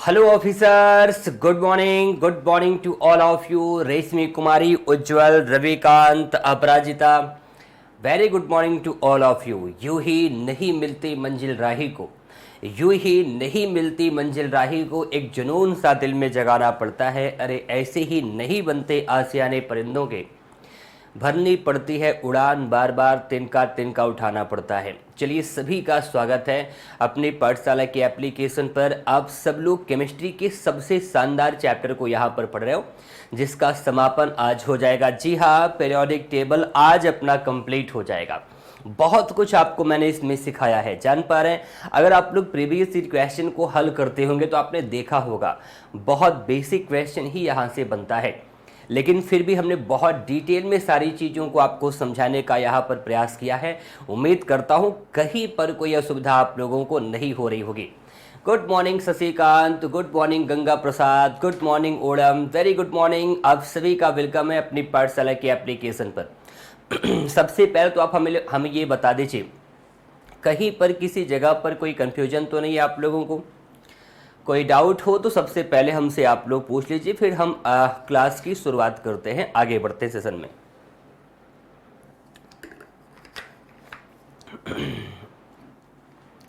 Hello officers, good morning to all of you. Reshmi Kumari, Ujjwal, Ravikant, Aparajita, very good morning to all of you. यूं ही नहीं मिलती मंजिल राही को, यूं ही नहीं मिलती मंजिल राही को, एक जुनून सा दिल में जगाना पड़ता है। अरे ऐसे ही नहीं बनते आसियाने परिंदों के, भरनी पड़ती है उड़ान, बार बार तिनका उठाना पड़ता है। चलिए, सभी का स्वागत है अपनी पाठशाला के एप्लीकेशन पर। आप सब लोग केमिस्ट्री के सबसे शानदार चैप्टर को यहाँ पर पढ़ रहे हो, जिसका समापन आज हो जाएगा। जी हाँ, पीरियोडिक टेबल आज अपना कंप्लीट हो जाएगा। बहुत कुछ आपको मैंने इसमें सिखाया है, जान पा रहे हैं। अगर आप लोग प्रीवियस ईयर क्वेश्चन को हल करते होंगे तो आपने देखा होगा बहुत बेसिक क्वेश्चन ही यहाँ से बनता है, लेकिन फिर भी हमने बहुत डिटेल में सारी चीज़ों को आपको समझाने का यहाँ पर प्रयास किया है। उम्मीद करता हूँ कहीं पर कोई असुविधा आप लोगों को नहीं हो रही होगी। Good morning Shashikant, good morning Ganga Prasad, good morning Odam, very good morning. आप सभी का वेलकम है अपनी पाठशाला के एप्लीकेशन पर। सबसे पहले तो आप हमें ये बता दीजिए, कहीं पर किसी जगह पर कोई कन्फ्यूजन तो नहीं है आप लोगों को? कोई डाउट हो तो सबसे पहले हमसे आप लोग पूछ लीजिए, फिर हम क्लास की शुरुआत करते हैं, आगे बढ़ते हैं सेशन में।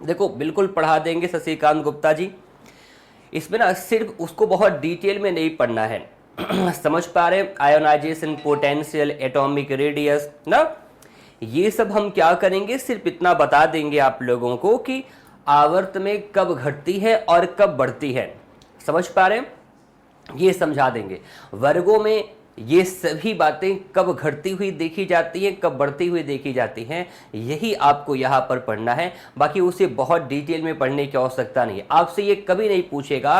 देखो, बिल्कुल पढ़ा देंगे शशिकांत गुप्ता जी। इसमें ना सिर्फ उसको बहुत डिटेल में नहीं पढ़ना है। समझ पा रहे हैं? आयोनाइजेशन पोटेंशियल, एटॉमिक रेडियस ना, ये सब हम क्या करेंगे, सिर्फ इतना बता देंगे आप लोगों को कि आवर्त में कब घटती है और कब बढ़ती है। समझ पा रहे हैं? ये समझा देंगे। वर्गों में ये सभी बातें कब घटती हुई देखी जाती हैं, कब बढ़ती हुई देखी जाती हैं, यही आपको यहाँ पर पढ़ना है। बाकी उसे बहुत डिटेल में पढ़ने की आवश्यकता नहीं है। आपसे ये कभी नहीं पूछेगा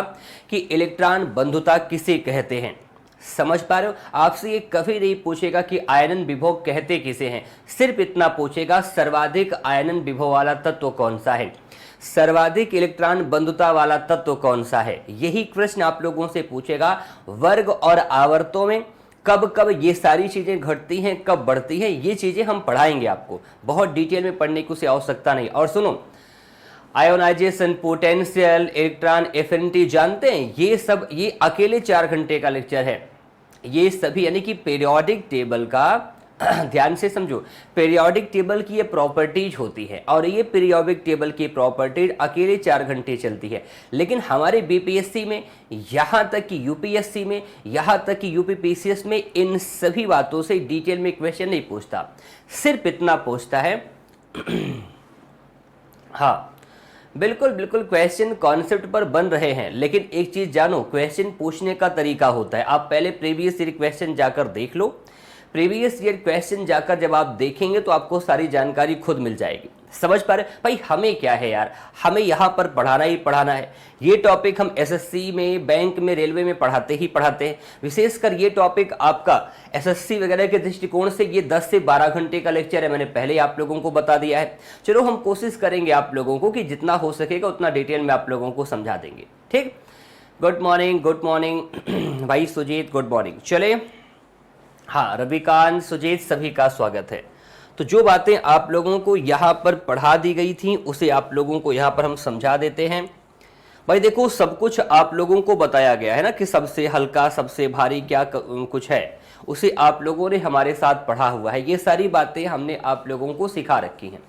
कि इलेक्ट्रॉन बंधुता किसे कहते हैं। समझ पा रहे हो? आपसे ये कभी नहीं पूछेगा कि आयनन विभव कहते किसे हैं। सिर्फ इतना पूछेगा, सर्वाधिक आयनन विभव वाला तत्व कौन सा है, सर्वाधिक इलेक्ट्रॉन बंधुता वाला तत्व कौन सा है। यही प्रश्न आप लोगों से पूछेगा। वर्ग और आवर्तों में कब कब ये सारी चीजें घटती हैं, कब बढ़ती हैं, ये चीजें हम पढ़ाएंगे आपको। बहुत डिटेल में पढ़ने की उसे आवश्यकता नहीं। और सुनो, आयोनाइजेशन पोटेंशियल, इलेक्ट्रॉन एफिनिटी जानते हैं, ये सब ये अकेले 4 घंटे का लेक्चर है। ये सभी यानी कि पीरियोडिक टेबल का ध्यान से समझो, पीरियोडिक टेबल की ये प्रॉपर्टीज होती है, और ये पीरियोडिक टेबल की प्रॉपर्टीज अकेले 4 घंटे चलती है। लेकिन हमारे बीपीएससी में, यहाँ तक कि यूपीएससी में, यहाँ तक कि यूपीपीसीएस में इन सभी बातों से डिटेल में क्वेश्चन नहीं पूछता, सिर्फ इतना पूछता है। हाँ, बिल्कुल बिल्कुल क्वेश्चन कॉन्सेप्ट पर बन रहे हैं, लेकिन एक चीज जानो, क्वेश्चन पूछने का तरीका होता है। आप पहले प्रीवियस ईयर क्वेश्चन जाकर देख लो। प्रीवियस ईयर क्वेश्चन जाकर जब आप देखेंगे तो आपको सारी जानकारी खुद मिल जाएगी। समझ पा रहे? भाई हमें क्या है यार, हमें यहाँ पर पढ़ाना ही पढ़ाना है। ये टॉपिक हम एसएससी में, बैंक में, रेलवे में पढ़ाते ही पढ़ाते हैं। विशेषकर ये टॉपिक आपका एसएससी वगैरह के दृष्टिकोण से ये 10 से 12 घंटे का लेक्चर है, मैंने पहले ही आप लोगों को बता दिया है। चलो, हम कोशिश करेंगे आप लोगों को कि जितना हो सकेगा उतना डिटेल में आप लोगों को समझा देंगे। ठीक, गुड मॉर्निंग भाई सुजीत, गुड मॉर्निंग। चले, हाँ, रविकांत, सुजीत, सभी का स्वागत है। तो जो बातें आप लोगों को यहाँ पर पढ़ा दी गई थी उसे आप लोगों को यहाँ पर हम समझा देते हैं। भाई देखो, सब कुछ आप लोगों को बताया गया है ना, कि सबसे हल्का सबसे भारी क्या कुछ है, उसे आप लोगों ने हमारे साथ पढ़ा हुआ है। ये सारी बातें हमने आप लोगों को सिखा रखी हैं,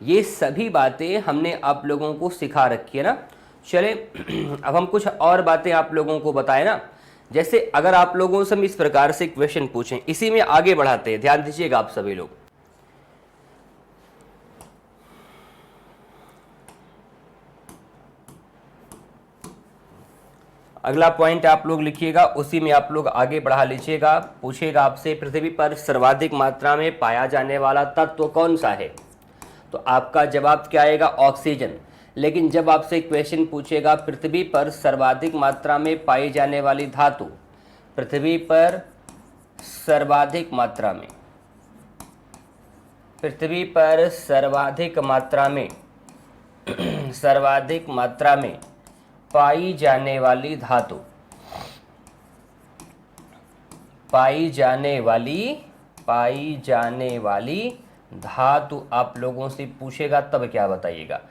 ये सभी बातें हमने आप लोगों को सिखा रखी है ना। चले, अब हम कुछ और बातें आप लोगों को बताएं ना। जैसे अगर आप लोगों से हम इस प्रकार से क्वेश्चन पूछें, इसी में आगे बढ़ाते हैं, ध्यान दीजिएगा आप सभी लोग। अगला पॉइंट आप लोग लिखिएगा, उसी में आप लोग आगे बढ़ा लीजिएगा। पूछेगा आपसे, पृथ्वी पर सर्वाधिक मात्रा में पाया जाने वाला तत्व कौन सा है? तो आपका जवाब क्या आएगा? ऑक्सीजन। लेकिन जब आपसे क्वेश्चन पूछेगा पृथ्वी पर सर्वाधिक मात्रा में पाई जाने वाली धातु, पृथ्वी पर सर्वाधिक मात्रा में, पृथ्वी पर सर्वाधिक मात्रा में सर्वाधिक मात्रा में पाई जाने वाली धातु, पाई जाने वाली धातु आप लोगों से पूछेगा, तब क्या बताइएगा?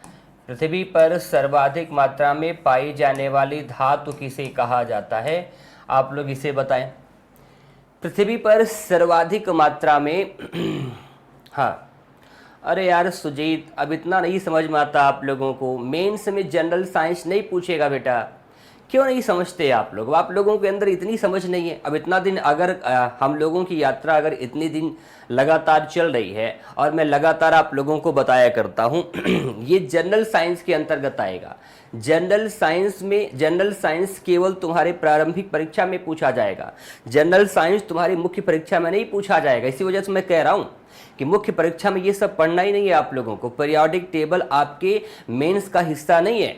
पृथ्वी पर सर्वाधिक मात्रा में पाई जाने वाली धातु किसे कहा जाता है? आप लोग इसे बताएं। पृथ्वी पर सर्वाधिक मात्रा में हाँ, अरे यार सुजीत, अब इतना नहीं समझ में आता आप लोगों को। मेंस में जनरल साइंस नहीं पूछेगा बेटा। क्यों नहीं समझते आप लोग? आप लोगों के अंदर इतनी समझ नहीं है। अब इतना दिन अगर हम लोगों की यात्रा अगर इतने दिन लगातार चल रही है और मैं लगातार आप लोगों को बताया करता हूँ ये जनरल साइंस के अंतर्गत आएगा। जनरल साइंस केवल तुम्हारे प्रारंभिक परीक्षा में पूछा जाएगा। जनरल साइंस तुम्हारी मुख्य परीक्षा में नहीं पूछा जाएगा। इसी वजह से मैं कह रहा हूँ कि मुख्य परीक्षा में ये सब पढ़ना ही नहीं है आप लोगों को। पीरियोडिक टेबल आपके मेंस का हिस्सा नहीं है।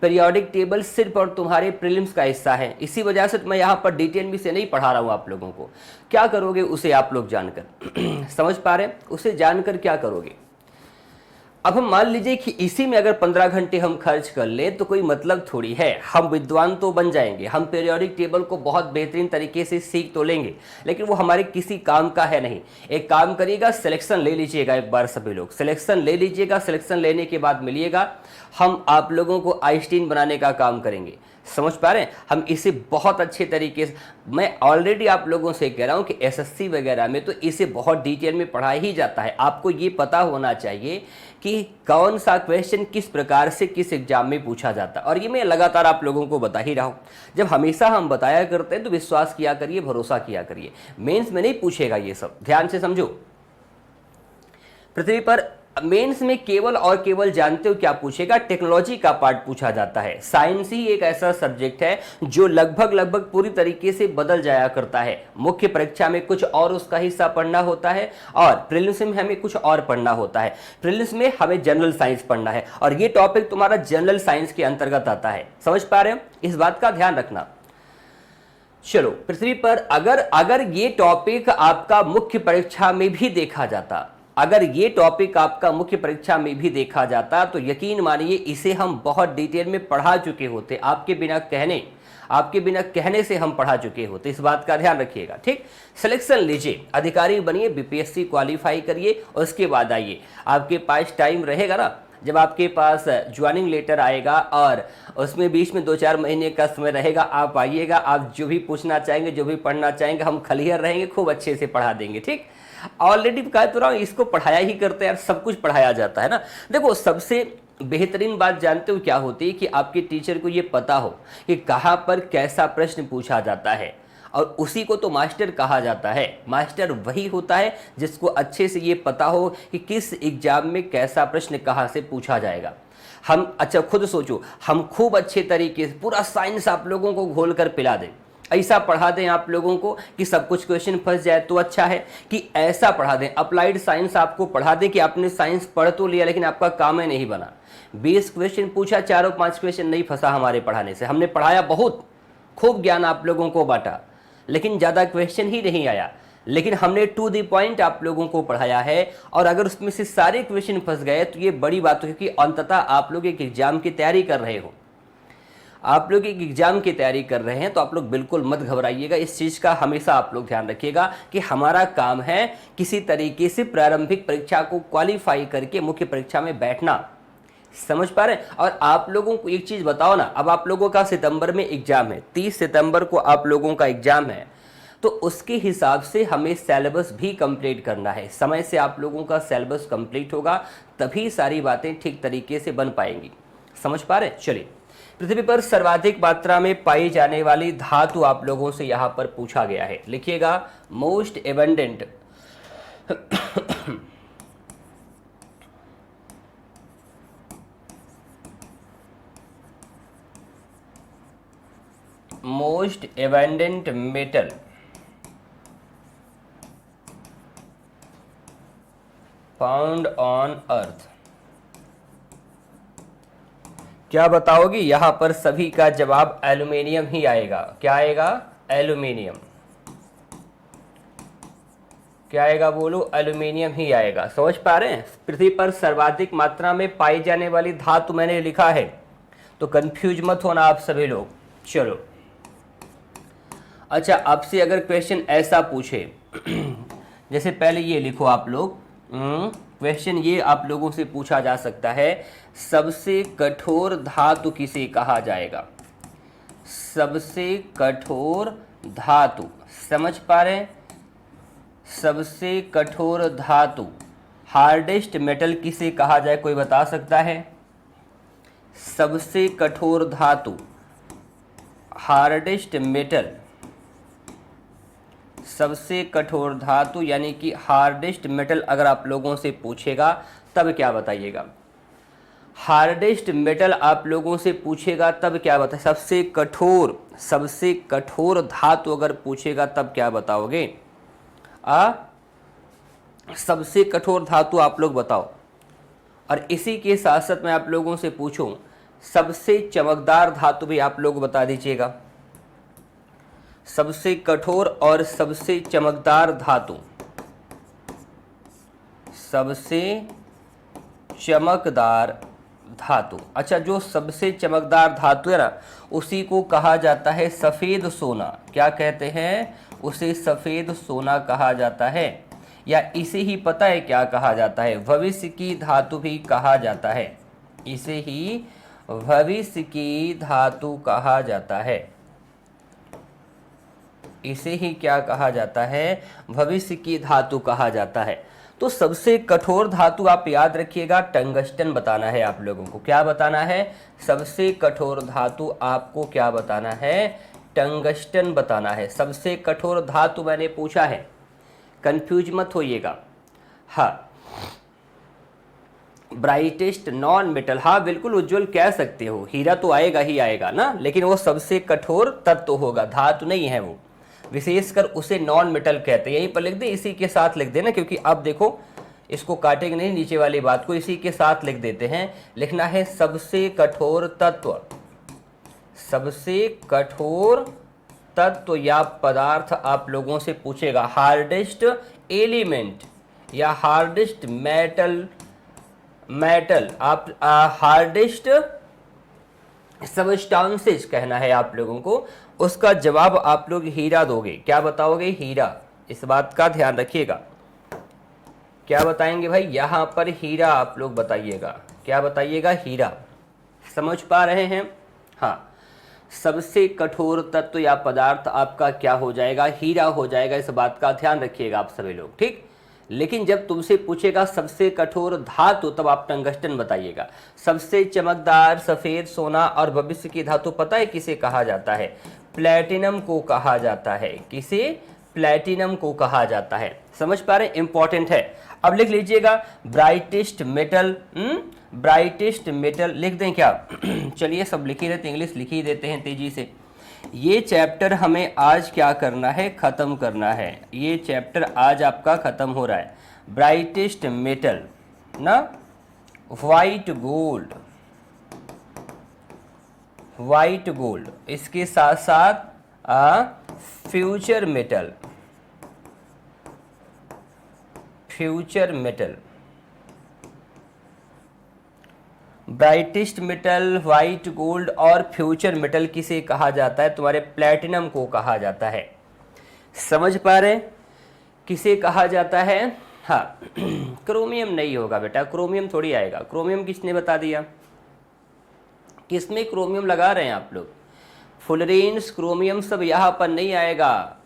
पीरियोडिक टेबल सिर्फ और तुम्हारे प्रीलिम्स का हिस्सा है। इसी वजह से मैं यहाँ पर डिटेल में से नहीं पढ़ा रहा हूँ आप लोगों को। क्या करोगे उसे आप लोग जानकर समझ पा रहे हैं? उसे जानकर क्या करोगे? अब हम मान लीजिए कि इसी में अगर 15 घंटे हम खर्च कर लें तो कोई मतलब थोड़ी है। हम विद्वान तो बन जाएंगे, हम पीरियोडिक टेबल को बहुत बेहतरीन तरीके से सीख तो लेंगे, लेकिन वो हमारे किसी काम का है नहीं। एक काम करिएगा, सिलेक्शन ले लीजिएगा एक बार सभी लोग, सिलेक्शन ले लीजिएगा। सिलेक्शन लेने के बाद मिलिएगा, हम आप लोगों को आइंस्टीन बनाने का काम करेंगे। समझ पा रहे हैं? हम इसे बहुत अच्छे तरीके से, मैं ऑलरेडी आप लोगों से कह रहा हूं कि एसएससी वगैरह में तो इसे बहुत डिटेल में पढ़ाया ही जाता है। आपको ये पता होना चाहिए कि कौन सा क्वेश्चन किस प्रकार से किस एग्जाम में पूछा जाता है, और ये मैं लगातार आप लोगों को बता ही रहा हूं। जब हमेशा हम बताया करते हैं तो विश्वास किया करिए, भरोसा किया करिए। मेंस में नहीं पूछेगा ये सब, ध्यान से समझो। पृथ्वी पर मेंस में केवल और केवल जानते हो क्या पूछेगा? टेक्नोलॉजी का पार्ट पूछा जाता है। साइंस ही एक ऐसा सब्जेक्ट है जो लगभग पूरी तरीके से बदल जाया करता है। मुख्य परीक्षा में कुछ और उसका हिस्सा पढ़ना होता है और प्रीलिम्स में हमें कुछ और पढ़ना होता है। प्रीलिम्स में हमें जनरल साइंस पढ़ना है और ये टॉपिक तुम्हारा जनरल साइंस के अंतर्गत आता है। समझ पा रहे हो? इस बात का ध्यान रखना। चलो, पृथ्वी पर अगर ये टॉपिक आपका मुख्य परीक्षा में भी देखा जाता, अगर ये टॉपिक आपका मुख्य परीक्षा में भी देखा जाता तो यकीन मानिए इसे हम बहुत डिटेल में पढ़ा चुके होते। आपके बिना कहने से हम पढ़ा चुके होते। इस बात का ध्यान रखिएगा, ठीक? सिलेक्शन लीजिए, अधिकारी बनिए, बीपीएससी क्वालिफाई करिए, उसके बाद आइए। आपके पास टाइम रहेगा ना, जब आपके पास ज्वाइनिंग लेटर आएगा और उसमें बीच में 2-4 महीने का समय रहेगा, आप आइएगा। आप जो भी पूछना चाहेंगे, जो भी पढ़ना चाहेंगे, हम खलियर रहेंगे, खूब अच्छे से पढ़ा देंगे, ठीक? ऑलरेडी कह तो रहा हूँ, इसको पढ़ाया ही करते हैं यार, सब कुछ पढ़ाया जाता है ना। देखो, सबसे बेहतरीन बात जानते हो क्या होती है कि आपके टीचर को ये पता हो कि कहाँ पर कैसा प्रश्न पूछा जाता है, और उसी को तो मास्टर कहा जाता है। मास्टर वही होता है जिसको अच्छे से ये पता हो कि किस एग्जाम में कैसा प्रश्न कहाँ से पूछा जाएगा। हम अच्छा खुद सोचो, हम खूब अच्छे तरीके से पूरा साइंस आप लोगों को घोल कर पिला दें, ऐसा पढ़ा दें आप लोगों को कि सब कुछ क्वेश्चन फंस जाए तो अच्छा है, कि ऐसा पढ़ा दें अप्लाइड साइंस आपको पढ़ा दें कि आपने साइंस पढ़ तो लिया लेकिन आपका काम ही नहीं बना। 20 क्वेश्चन पूछा, 4-5 क्वेश्चन नहीं फंसा हमारे पढ़ाने से। हमने पढ़ाया बहुत, खूब ज्ञान आप लोगों को बांटा, लेकिन ज़्यादा क्वेश्चन ही नहीं आया। लेकिन हमने टू द पॉइंट आप लोगों को पढ़ाया है, और अगर उसमें से सारे क्वेश्चन फंस गए तो ये बड़ी बात है, क्योंकि अंततः आप लोग एक एग्जाम की तैयारी कर रहे हो। आप लोग एक एग्जाम की तैयारी कर रहे हैं तो आप लोग बिल्कुल मत घबराइएगा। इस चीज़ का हमेशा आप लोग ध्यान रखिएगा कि हमारा काम है किसी तरीके से प्रारंभिक परीक्षा को क्वालिफाई करके मुख्य परीक्षा में बैठना। समझ पा रहे हैं? और आप लोगों को एक चीज़ बताओ ना, अब आप लोगों का सितंबर में एग्जाम है, 30 सितंबर को आप लोगों का एग्जाम है, तो उसके हिसाब से हमें सिलेबस भी कंप्लीट करना है। समय से आप लोगों का सिलेबस कंप्लीट होगा तभी सारी बातें ठीक तरीके से बन पाएंगी। समझ पा रहे हैं? चलिए, पृथ्वी पर सर्वाधिक मात्रा में पाई जाने वाली धातु आप लोगों से यहां पर पूछा गया है। लिखिएगा, most abundant most abundant metal found on earth. क्या बताओगी? यहां पर सभी का जवाब एल्यूमिनियम ही आएगा। क्या आएगा? एल्यूमिनियम। क्या आएगा? बोलो, एल्यूमिनियम ही आएगा। समझ पा रहे हैं? पृथ्वी पर सर्वाधिक मात्रा में पाई जाने वाली धातु मैंने लिखा है, तो कंफ्यूज मत होना आप सभी लोग। चलो, अच्छा, आपसे अगर क्वेश्चन ऐसा पूछे, जैसे पहले ये लिखो आप लोग, क्वेश्चन ये आप लोगों से पूछा जा सकता है, सबसे कठोर धातु किसे कहा जाएगा? सबसे कठोर धातु, समझ पा रहे हैं? सबसे कठोर धातु, हार्डेस्ट मेटल किसे कहा जाए, कोई बता सकता है? सबसे कठोर धातु, हार्डेस्ट मेटल, सबसे कठोर धातु यानी कि हार्डेस्ट मेटल अगर आप लोगों से पूछेगा तब क्या बताइएगा? हार्डेस्ट मेटल आप लोगों से पूछेगा तब क्या बताए? सबसे कठोर धातु अगर पूछेगा तब क्या बताओगे? सबसे कठोर धातु आप लोग बताओ। और इसी के साथ साथ मैं आप लोगों से पूछूं, सबसे चमकदार धातु भी आप लोग बता दीजिएगा। सबसे कठोर और सबसे चमकदार धातु, सबसे चमकदार धातु। अच्छा, जो सबसे चमकदार धातु है ना, उसी को कहा जाता है सफ़ेद सोना। क्या कहते हैं? उसे सफ़ेद सोना कहा जाता है, या इसे ही पता है क्या कहा जाता है? भविष्य की धातु भी कहा जाता है। इसे ही भविष्य की धातु कहा जाता है। इसे ही क्या कहा जाता है? भविष्य की धातु कहा जाता है। तो सबसे कठोर धातु आप याद रखिएगा, टंगस्टन बताना है आप लोगों को। क्या बताना है? सबसे कठोर धातु आपको क्या बताना है? टंगस्टन बताना है। सबसे कठोर धातु मैंने पूछा है, कंफ्यूज मत होइएगा। हाँ, ब्राइटेस्ट नॉन मेटल, हाँ बिल्कुल उज्जवल कह सकते हो, हीरा तो आएगा ही आएगा ना, लेकिन वो सबसे कठोर तत्व होगा, धातु नहीं है वो। विशेषकर उसे नॉन मेटल कहते हैं। यहीं पर लिख दे, इसी के साथ लिख देना, क्योंकि अब देखो इसको काटेंगे नहीं नीचे वाली बात को, इसी के साथ लिख देते हैं। लिखना है सबसे कठोर तत्व, सबसे कठोर तत्व या पदार्थ आप लोगों से पूछेगा। हार्डेस्ट एलिमेंट या हार्डेस्ट मेटल आप हार्डेस्ट सबस्टांसेस कहना है आप लोगों को। उसका जवाब आप लोग हीरा दोगे। क्या बताओगे? हीरा। इस बात का ध्यान रखिएगा। क्या बताएंगे भाई? यहां पर हीरा आप लोग बताइएगा। क्या बताइएगा? हीरा। समझ पा रहे हैं? हाँ, सबसे कठोर तत्व या पदार्थ आपका क्या हो जाएगा? हीरा हो जाएगा। इस बात का ध्यान रखिएगा आप सभी लोग, ठीक। लेकिन जब तुमसे पूछेगा सबसे कठोर धातु, तब आप टंगस्टन बताइएगा। सबसे चमकदार सफ़ेद सोना और भविष्य की धातु पता है किसे कहा जाता है? प्लैटिनम को कहा जाता है। किसे? प्लैटिनम को कहा जाता है। समझ पा रहे हैं? इंपॉर्टेंट है। अब लिख लीजिएगा ब्राइटेस्ट मेटल। ब्राइटेस्ट मेटल लिख दें क्या? चलिए सब लिख ही रहते, इंग्लिश लिख ही देते हैं तेजी से। ये चैप्टर हमें आज क्या करना है? ख़त्म करना है। ये चैप्टर आज आपका ख़त्म हो रहा है। ब्राइटेस्ट मेटल ना, वाइट गोल्ड, वाइट गोल्ड, इसके साथ साथ future metal, future metal. Brightest metal, white gold और फ्यूचर मेटल किसे कहा जाता है? तुम्हारे प्लैटिनम को कहा जाता है। समझ पा रहे? किसे कहा जाता है? हाँ, क्रोमियम नहीं होगा बेटा, क्रोमियम थोड़ी आएगा। क्रोमियम किसने बता दिया? किसमें क्रोमियम लगा रहे हैं आप लोग? फुलरेंस, क्रोमियम सब यहाँ पर नहीं आएगा।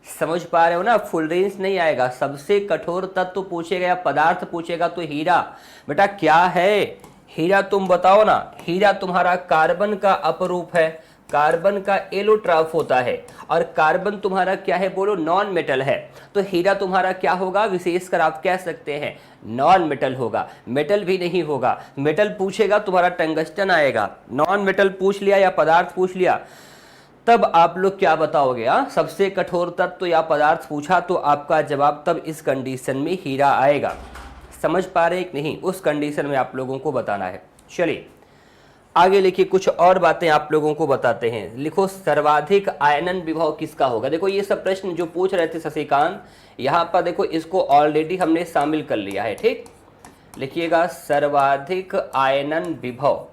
समझ पा रहे हो ना? फुलरेंस नहीं आएगा। सबसे कठोर तत्व पूछेगा या पदार्थ पूछेगा तो हीरा। बेटा क्या है हीरा? तुम बताओ ना। हीरा तुम्हारा कार्बन का अपरूप है, कार्बन का एलोट्रॉफ होता है, और कार्बन तुम्हारा क्या है बोलो? नॉन मेटल है। तो हीरा तुम्हारा क्या होगा? विशेषकर आप कह सकते हैं नॉन मेटल होगा। मेटल भी नहीं होगा। मेटल पूछेगा तुम्हारा टंगस्टन आएगा। नॉन मेटल पूछ लिया या पदार्थ पूछ लिया, तब आप लोग क्या बताओगे? सबसे कठोर तत्व या पदार्थ पूछा तो आपका जवाब तब इस कंडीशन में हीरा आएगा। समझ पा रहे कि नहीं? उस कंडीशन में आप लोगों को बताना है। चलिए आगे लिखिए, कुछ और बातें आप लोगों को बताते हैं। लिखो सर्वाधिक आयनन विभव किसका होगा? देखो ये सब प्रश्न जो पूछ रहे थे शशिकांत, यहाँ पर देखो इसको ऑलरेडी हमने शामिल कर लिया है, ठीक। लिखिएगा सर्वाधिक आयनन विभव,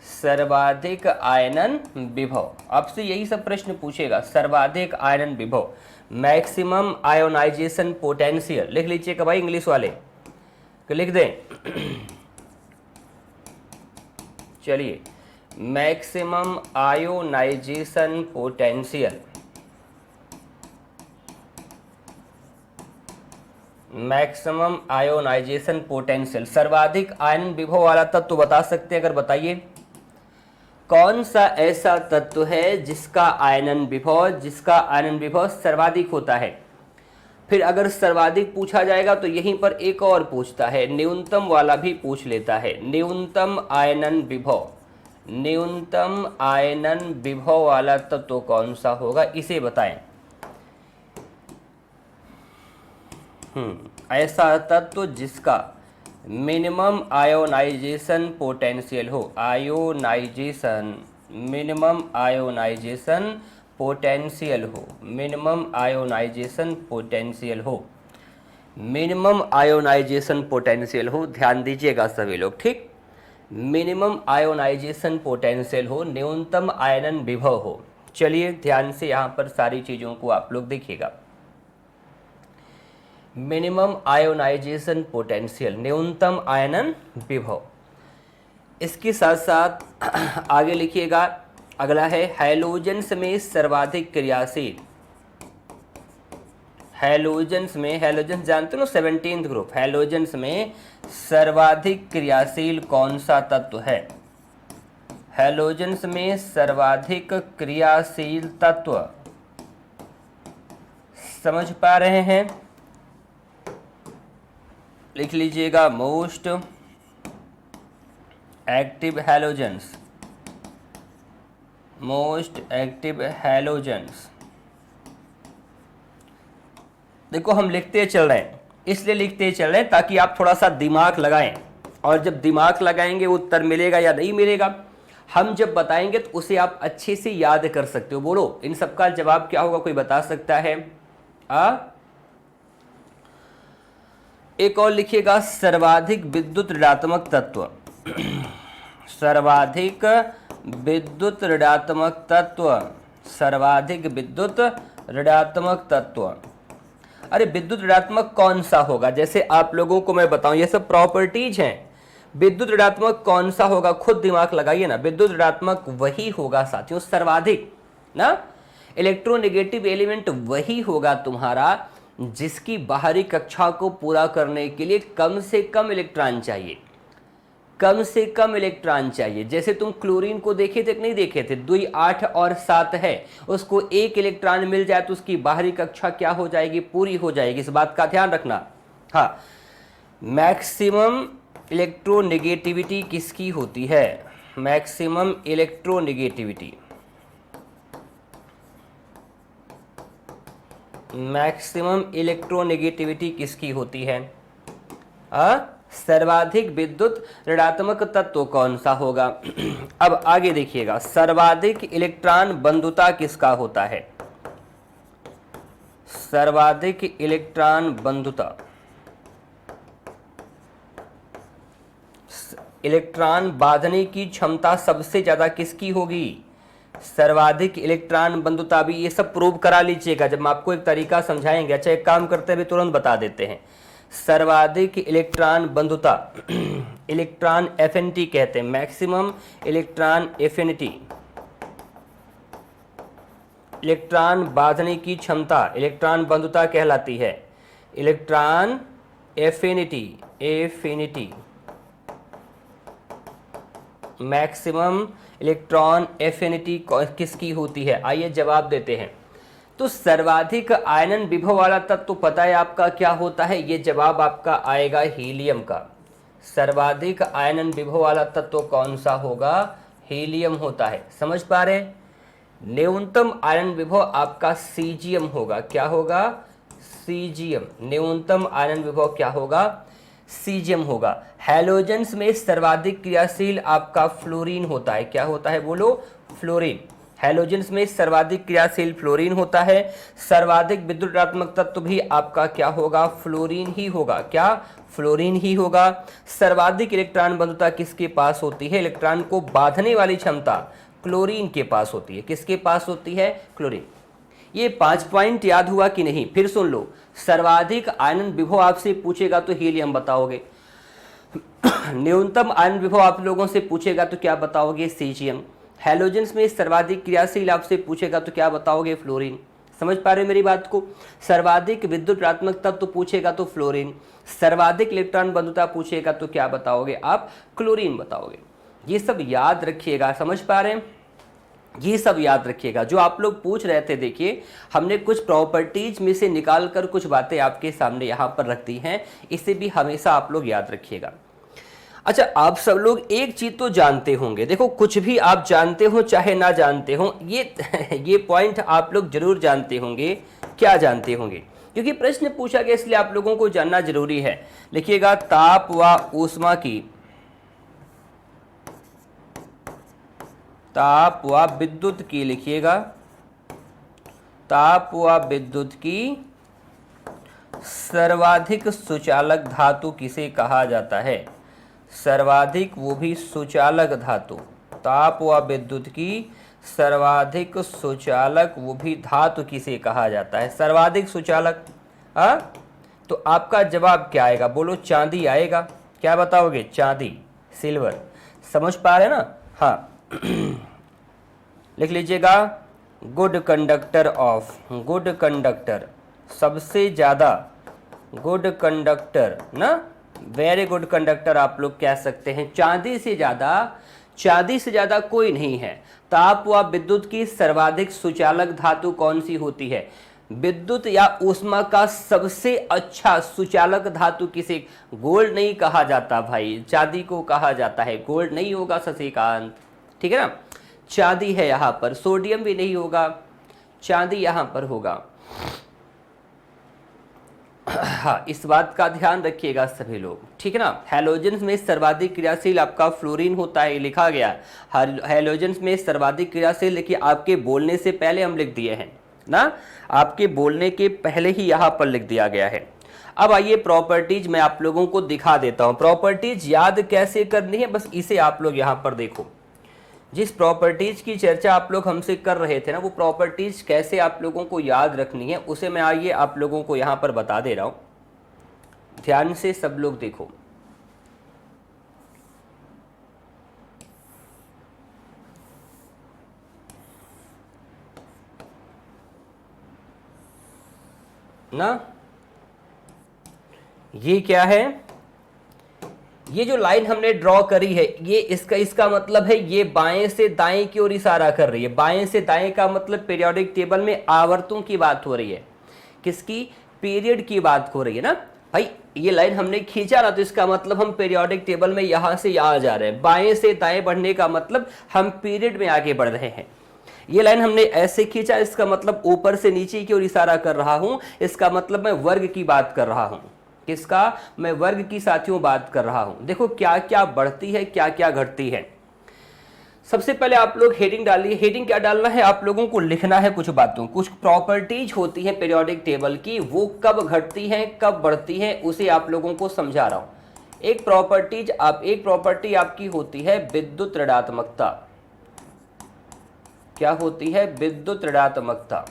सर्वाधिक आयनन विभव। आपसे यही सब प्रश्न पूछेगा। सर्वाधिक आयनन विभव, मैक्सिमम आयोनाइजेशन पोटेंशियल। लिख लीजिएगा भाई इंग्लिश वाले, कि लिख दें? चलिए, maximum ionization potential, maximum ionization potential, सर्वाधिक आयनन विभव वाला तत्व तो बता सकते हैं? अगर बताइए कौन सा ऐसा तत्व है जिसका आयनन विभव सर्वाधिक होता है। फिर अगर सर्वाधिक पूछा जाएगा तो यहीं पर एक और पूछता है, न्यूनतम वाला भी पूछ लेता है। न्यूनतम आयनन विभव वाला तत्व कौन सा होगा, इसे बताएं। ऐसा तत्व जिसका मिनिमम आयोनाइजेशन पोटेंशियल हो, मिनिमम आयोनाइजेशन पोटेंशियल हो, मिनिमम आयोनाइजेशन पोटेंशियल हो। ध्यान दीजिएगा सभी लोग, ठीक। मिनिमम आयोनाइजेशन पोटेंशियल हो, न्यूनतम आयनन विभव हो। चलिए ध्यान से यहाँ पर सारी चीज़ों को आप लोग देखिएगा। मिनिमम आयोनाइजेशन पोटेंशियल, न्यूनतम आयनन विभव। इसके साथ साथ आगे लिखिएगा, अगला है हैलोजेंस में सर्वाधिक क्रियाशील। हैलोजेंस जानते हो ना, 17th ग्रुप। हैलोजेंस में सर्वाधिक क्रियाशील कौन सा तत्व है? हैलोजेंस में सर्वाधिक क्रियाशील तत्व समझ पा रहे हैं? लिख लीजिएगा, मोस्ट एक्टिव हैलोजेंस। देखो हम लिखते चल रहे हैं, इसलिए लिखते चल रहे हैं ताकि आप थोड़ा सा दिमाग लगाएं, और जब दिमाग लगाएंगे उत्तर मिलेगा या नहीं मिलेगा हम जब बताएंगे तो उसे आप अच्छे से याद कर सकते हो। बोलो इन सबका जवाब क्या होगा, कोई बता सकता है? एक और लिखिएगा, सर्वाधिक विद्युत ऋणात्मक तत्व। सर्वाधिक विद्युत ऋणात्मक तत्व। अरे विद्युत ऋणात्मक कौन सा होगा? जैसे आप लोगों को मैं बताऊं, ये सब प्रॉपर्टीज हैं। विद्युत ऋणात्मक कौन सा होगा, खुद दिमाग लगाइए ना। विद्युत ऋणात्मक वही होगा साथियों, सर्वाधिक ना। इलेक्ट्रोनेगेटिव एलिमेंट वही होगा तुम्हारा जिसकी बाहरी कक्षा को पूरा करने के लिए कम से कम इलेक्ट्रॉन चाहिए। जैसे तुम क्लोरीन को देखे थे कि नहीं देखे थे? 2, 8 और 7 है, उसको एक इलेक्ट्रॉन मिल जाए तो उसकी बाहरी कक्षा क्या हो जाएगी, पूरी हो जाएगी। इस बात का ध्यान रखना। हाँ, मैक्सिमम इलेक्ट्रोनेगेटिविटी किसकी होती है? मैक्सिमम इलेक्ट्रोनेगेटिविटी किसकी होती है? सर्वाधिक विद्युत ऋणात्मक तत्व कौन सा होगा? अब आगे देखिएगा, सर्वाधिक इलेक्ट्रॉन बंधुता किसका होता है? सर्वाधिक इलेक्ट्रॉन बंधुता, इलेक्ट्रॉन बांधने की क्षमता सबसे ज्यादा किसकी होगी? सर्वाधिक इलेक्ट्रॉन बंधुता। भी ये सब प्रूव करा लीजिएगा जब हम आपको एक तरीका समझाएंगे। अच्छा एक काम करते हैं, तुरंत बता देते हैं। सर्वाधिक इलेक्ट्रॉन बंधुता, इलेक्ट्रॉन एफिनिटी कहते हैं, मैक्सिमम इलेक्ट्रॉन एफिनिटी। इलेक्ट्रॉन बांधने की क्षमता इलेक्ट्रॉन बंधुता कहलाती है। Electron affinity maximum electron affinity किसकी होती है? आइए जवाब देते हैं। तो सर्वाधिक आयनन विभव वाला तत्व तो पता है आपका क्या होता है? ये जवाब आपका आएगा हीलियम का। सर्वाधिक आयनन विभव वाला तत्व कौन सा होगा? हीलियम होता है। समझ पा रहे? न्यूनतम आयनन विभव आपका सीजियम होगा। क्या होगा? सीजियम। न्यूनतम आयनन विभव क्या होगा? सीजियम होगा। हैलोजेंस में सर्वाधिक क्रियाशील आपका फ्लोरीन होता है। क्या होता है बोलो? फ्लोरीन। हैलोजेंस में सर्वाधिक क्रियाशील फ्लोरीन होता है। सर्वाधिक विद्युत ऋणात्मक तत्व भी आपका क्या होगा? फ्लोरीन ही होगा। क्या? फ्लोरीन ही होगा। सर्वाधिक इलेक्ट्रॉन बंधुता किसके पास होती है? इलेक्ट्रॉन को बांधने वाली क्षमता क्लोरीन के पास होती है। किसके पास होती है? क्लोरीन। ये 5 पॉइंट याद हुआ कि नहीं? फिर सुन लो। सर्वाधिक आयनन विभव आपसे पूछेगा तो हीलियम बताओगे। न्यूनतम आयन विभव आप लोगों से पूछेगा तो क्या बताओगे? सीजियम। हैलोजेंस में सर्वाधिक क्रियाशील आपसे पूछेगा तो क्या बताओगे? फ्लोरीन। समझ पा रहे हो मेरी बात को? सर्वाधिक विद्युत ऋणात्मक तत्व पूछेगा तो फ्लोरीन। सर्वाधिक इलेक्ट्रॉन बंधुता पूछेगा तो क्या बताओगे आप? क्लोरीन बताओगे। ये सब याद रखिएगा, समझ पा रहे हैं? ये सब याद रखिएगा जो आप लोग पूछ रहे थे। देखिए हमने कुछ प्रॉपर्टीज में से निकाल कर कुछ बातें आपके सामने यहाँ पर रख दी हैं, इसे भी हमेशा आप लोग याद रखिएगा। अच्छा, आप सब लोग एक चीज तो जानते होंगे, देखो कुछ भी आप जानते हो चाहे ना जानते हो, ये पॉइंट आप लोग जरूर जानते होंगे। क्या जानते होंगे? क्योंकि प्रश्न पूछा गया इसलिए आप लोगों को जानना जरूरी है। लिखिएगा ताप व ऊष्मा की, ताप व विद्युत की, लिखिएगा ताप व विद्युत की सर्वाधिक सुचालक धातु किसे कहा जाता है? सर्वाधिक, वो भी सुचालक धातु। ताप व विद्युत की सर्वाधिक सुचालक वो भी धातु किसे कहा जाता है? सर्वाधिक सुचालक। हाँ, तो आपका जवाब क्या आएगा? बोलो। चांदी आएगा। क्या बताओगे? चांदी, सिल्वर। समझ पा रहे ना? हाँ। लिख लीजिएगा good conductor of, good conductor, सबसे ज्यादा गुड कंडक्टर ना, वेरी गुड कंडक्टर आप लोग कह सकते हैं। चांदी से ज्यादा कोई नहीं है। ताप व विद्युत की सर्वाधिक सुचालक धातु कौन सी होती है? विद्युत या ऊष्मा का सबसे अच्छा सुचालक धातु किसे? गोल्ड नहीं कहा जाता भाई, चांदी को कहा जाता है। गोल्ड नहीं होगा शशिकांत, ठीक है ना? चांदी है यहां पर। सोडियम भी नहीं होगा, चांदी यहां पर होगा। हाँ, इस बात का ध्यान रखिएगा सभी लोग, ठीक है ना? हैलोजेंस में सर्वाधिक क्रियाशील आपका फ्लोरीन होता है, लिखा गया। हैलोजेंस में सर्वाधिक क्रियाशील, देखिए आपके बोलने से पहले हम लिख दिए हैं ना, आपके बोलने के पहले ही यहाँ पर लिख दिया गया है। अब आइए प्रॉपर्टीज मैं आप लोगों को दिखा देता हूँ। प्रॉपर्टीज याद कैसे करनी है, बस इसे आप लोग यहाँ पर देखो। जिस प्रॉपर्टीज की चर्चा आप लोग हमसे कर रहे थे ना, वो प्रॉपर्टीज कैसे आप लोगों को याद रखनी है उसे मैं आइए आप लोगों को यहाँ पर बता दे रहा हूँ। ध्यान से सब लोग देखो। ना, ये क्या है? ये जो लाइन हमने ड्रॉ करी है, ये इसका मतलब है ये बाएं से दाएं की ओर इशारा कर रही है। बाएं से दाएं का मतलब पीरियोडिक टेबल में आवर्तों की बात हो रही है। किसकी? पीरियड की बात हो रही है ना भाई। ये लाइन हमने खींचा ना, तो इसका मतलब हम पीरियोडिक टेबल में यहां से यहां जा रहे हैं। बाएं से दाएं बढ़ने का मतलब हम पीरियड में आगे बढ़ रहे हैं। ये लाइन हमने ऐसे खींचा, इसका मतलब ऊपर से नीचे की ओर इशारा कर रहा हूं। इसका मतलब मैं वर्ग की बात कर रहा हूं। किसका? मैं वर्ग की साथियों बात कर रहा हूं। देखो क्या क्या बढ़ती है, क्या क्या घटती है। सबसे पहले आप लोग हेडिंग डालिए। हेडिंग क्या डालना है? आप लोगों को लिखना है कुछ बातों, कुछ प्रॉपर्टीज होती है पीरियोडिक टेबल की, वो कब घटती हैं कब बढ़ती हैं उसे आप लोगों को समझा रहा हूं। एक प्रॉपर्टी आपकी होती है विद्युत ऋणात्मकता। क्या होती है? विद्युत ऋणात्मकता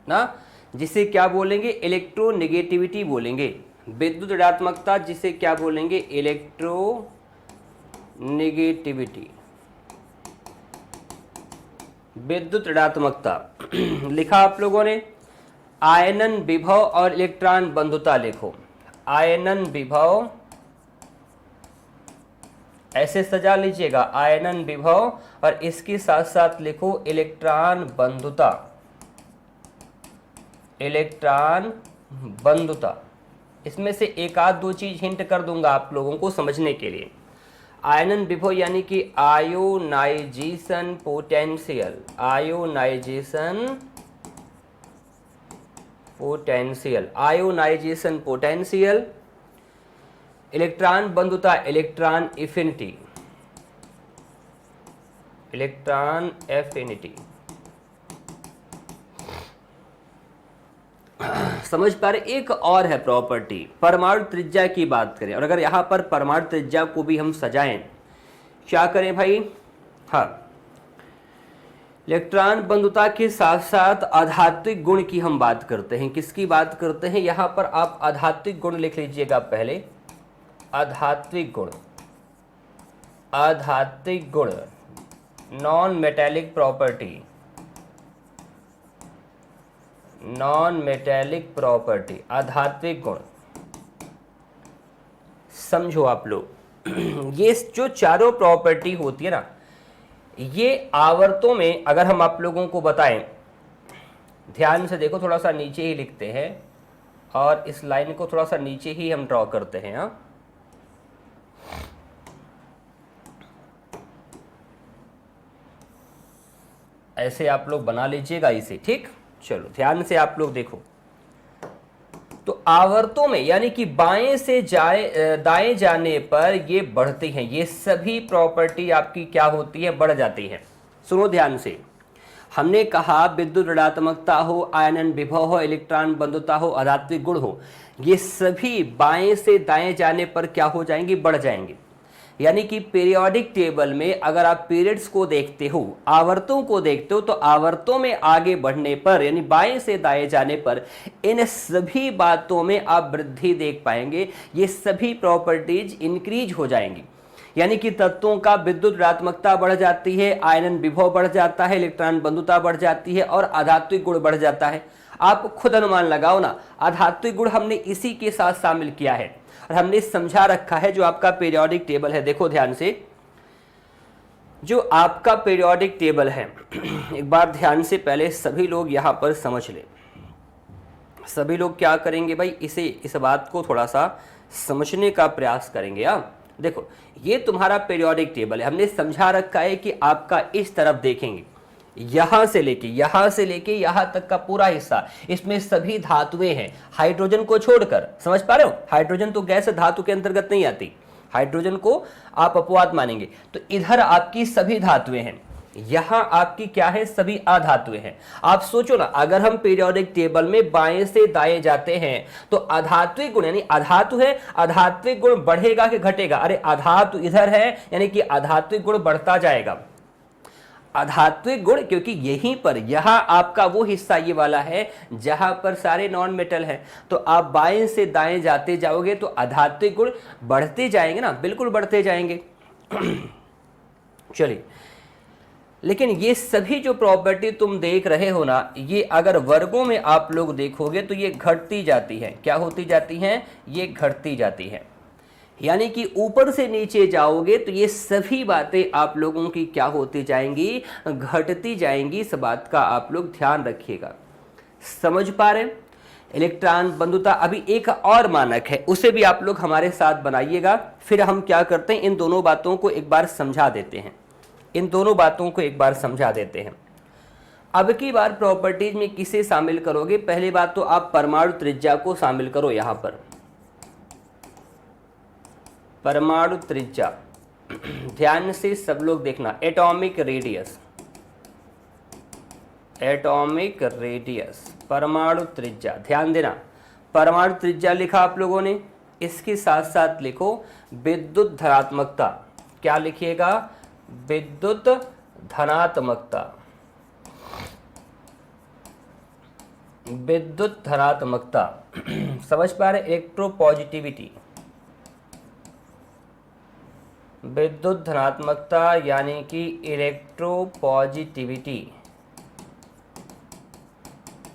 ना, जिसे क्या बोलेंगे? इलेक्ट्रोनेगेटिविटी बोलेंगे। विद्युत ऋणात्मकता जिसे क्या बोलेंगे? इलेक्ट्रोनेगेटिविटी, विद्युत ऋणात्मकता। लिखा आप लोगों ने? आयनन विभव और इलेक्ट्रॉन बंधुता लिखो। आयनन विभव ऐसे सजा लीजिएगा, आयनन विभव, और इसके साथ साथ लिखो इलेक्ट्रॉन बंधुता। इलेक्ट्रॉन बंधुता, इसमें से एक आध दो चीज हिंट कर दूंगा आप लोगों को समझने के लिए। आयनन विभव यानी कि ionization potential, ionization potential, ionization potential. Electron बंधुता, इलेक्ट्रॉन एफिनिटी, इलेक्ट्रॉन एफिनिटी। समझ पा रहे? एक और है प्रॉपर्टी, परमाणु त्रिज्या की बात करें, और अगर यहां पर परमाणु त्रिज्या को भी हम सजाएं, क्या करें भाई? हाँ, इलेक्ट्रॉन बंधुता के साथ साथ आध्यात्मिक गुण की हम बात करते हैं। किसकी बात करते हैं? यहां पर आप आध्यात्मिक गुण लिख लीजिएगा पहले। आध्यात्मिक गुण, आध्यात्मिक गुण, non metallic property, non metallic property, आध्यात्मिक गुण। समझो आप लोग, ये जो चारों प्रॉपर्टी होती है ना, ये आवर्तों में अगर हम आप लोगों को बताएं, ध्यान से देखो, थोड़ा सा नीचे ही लिखते हैं और इस लाइन को थोड़ा सा नीचे ही हम ड्रॉ करते हैं। हाँ, ऐसे आप लोग बना लीजिएगा इसे, ठीक। चलो ध्यान से आप लोग देखो, तो आवर्तों में यानी कि बाएं से दाएं जाने पर ये बढ़ती हैं, ये सभी प्रॉपर्टी आपकी क्या होती है? बढ़ जाती है। सुनो ध्यान से, हमने कहा विद्युत ऋणात्मकता हो, आयनन विभव हो, इलेक्ट्रॉन बंधुता हो, आध्यात्मिक गुण हो, ये सभी बाएं से दाएं जाने पर क्या हो जाएंगे? बढ़ जाएंगे। यानी कि पीरियोडिक टेबल में अगर आप पीरियड्स को देखते हो, आवर्तों को देखते हो, तो आवर्तों में आगे बढ़ने पर यानी बाएं से दाएं जाने पर इन सभी बातों में आप वृद्धि देख पाएंगे। ये सभी प्रॉपर्टीज इंक्रीज हो जाएंगी। यानी कि तत्वों का विद्युत ऋणात्मकता बढ़ जाती है, आयनन विभव बढ़ जाता है, इलेक्ट्रॉन बंधुता बढ़ जाती है और आध्यात्मिक गुण बढ़ जाता है। आप खुद अनुमान लगाओ ना, आध्यात्मिक गुण हमने इसी के साथ शामिल किया है और हमने समझा रखा है। जो आपका पीरियोडिक टेबल है, देखो ध्यान से, जो आपका पीरियोडिक टेबल है, एक बार ध्यान से पहले सभी लोग यहां पर समझ ले। सभी लोग क्या करेंगे भाई? इस बात को थोड़ा सा समझने का प्रयास करेंगे। देखो, ये तुम्हारा पीरियोडिक टेबल है, हमने समझा रखा है कि आपका इस तरफ देखेंगे, यहां से लेके यहां तक का पूरा हिस्सा, इसमें सभी धातुएं हैं, हाइड्रोजन को छोड़कर। समझ पा रहे हो? हाइड्रोजन तो गैस धातु के अंतर्गत नहीं आती, हाइड्रोजन को आप अपवाद मानेंगे। तो इधर आपकी सभी धातुएं हैं, यहां आपकी क्या है? सभी अधातुएं हैं। आप सोचो ना, अगर हम पीरियोडिक टेबल में बाएं से दाएं जाते हैं तो अधात्विक गुण यानी अधातु है, अधात्विक गुण बढ़ेगा कि घटेगा? अरे अधातु इधर है, यानी कि अधात्विक गुण बढ़ता जाएगा। आध्यात्मिक गुण, क्योंकि यहीं पर यहां आपका वो हिस्सा ये वाला है जहां पर सारे नॉन मेटल है, तो आप बाएं से दाएं जाते जाओगे तो आध्यात्मिक गुण बढ़ते जाएंगे ना, बिल्कुल बढ़ते जाएंगे। चलिए, लेकिन ये सभी जो प्रॉपर्टी तुम देख रहे हो ना, ये अगर वर्गों में आप लोग देखोगे तो ये घटती जाती है। क्या होती जाती हैं? ये घटती जाती है। यानी कि ऊपर से नीचे जाओगे तो ये सभी बातें आप लोगों की क्या होती जाएंगी? घटती जाएंगी। इस बात का आप लोग ध्यान रखिएगा। समझ पा रहे? इलेक्ट्रॉन बंधुता अभी एक और मानक है, उसे भी आप लोग हमारे साथ बनाइएगा। फिर हम क्या करते हैं, इन दोनों बातों को एक बार समझा देते हैं। इन दोनों बातों को एक बार समझा देते हैं। अब की बार प्रॉपर्टीज में किसे शामिल करोगे? पहली बात तो आप परमाणु त्रिज्या को शामिल करो। यहां पर परमाणु त्रिज्या, ध्यान से सब लोग देखना, एटॉमिक रेडियस, एटॉमिक रेडियस, परमाणु त्रिज्या, ध्यान देना। परमाणु त्रिज्या लिखा आप लोगों ने, इसके साथ साथ लिखो विद्युत धनात्मकता। क्या लिखिएगा? विद्युत धनात्मकता, विद्युत धनात्मकता। समझ पा रहे? इलेक्ट्रोपॉजिटिविटी, विद्युत धनात्मकता यानी कि इलेक्ट्रोपॉजिटिविटी,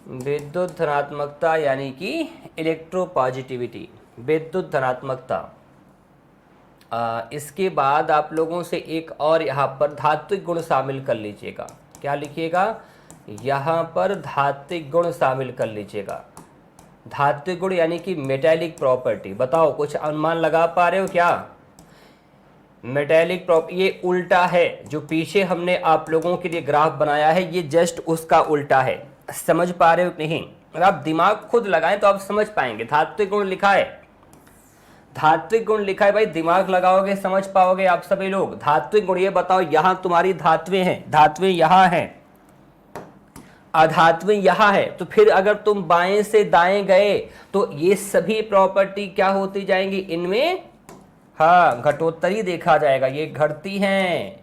विद्युत धनात्मकता यानी कि इलेक्ट्रोपॉजिटिविटी, विद्युत धनात्मकता। इसके बाद आप लोगों से एक और यहाँ पर धात्विक गुण शामिल कर लीजिएगा। क्या लिखिएगा? यहाँ पर धात्विक गुण शामिल कर लीजिएगा। धात्विक गुण यानी कि मेटेलिक प्रॉपर्टी। बताओ, कुछ अनुमान लगा पा रहे हो क्या? मेटेलिक प्रॉपर्टी, ये उल्टा है। जो पीछे हमने आप लोगों के लिए ग्राफ बनाया है, ये जस्ट उसका उल्टा है। समझ पा रहे हो नहीं? अगर आप दिमाग खुद लगाएं तो आप समझ पाएंगे। धात्विक गुण लिखा है, धात्विक गुण लिखा है भाई, दिमाग लगाओगे समझ पाओगे आप सभी लोग। धात्विक गुण, ये बताओ, यहां तुम्हारी धात्वें हैं, धात्वें यहां हैं, अधात्वें यहां है, तो फिर अगर तुम बाएं से दाएं गए तो ये सभी प्रॉपर्टी क्या होती जाएंगी? इनमें हाँ घटोत्तरी देखा जाएगा। ये घटती हैं,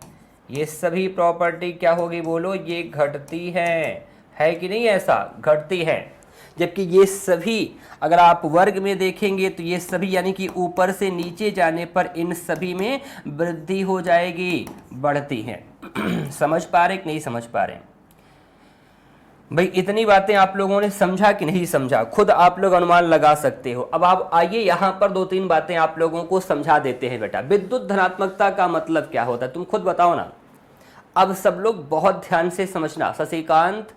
ये सभी प्रॉपर्टी क्या होगी बोलो, ये घटती है कि नहीं, ऐसा घटती है। जबकि ये सभी अगर आप वर्ग में देखेंगे तो ये सभी यानी कि ऊपर से नीचे जाने पर इन सभी में वृद्धि हो जाएगी, बढ़ती है। समझ पा रहे कि नहीं समझ पा रहे? भाई इतनी बातें आप लोगों ने समझा कि नहीं समझा, खुद आप लोग अनुमान लगा सकते हो। अब आप आइए यहाँ पर दो तीन बातें आप लोगों को समझा देते हैं बेटा। विद्युत धनात्मकता का मतलब क्या होता है, तुम खुद बताओ ना। अब सब लोग बहुत ध्यान से समझना, शशिकांत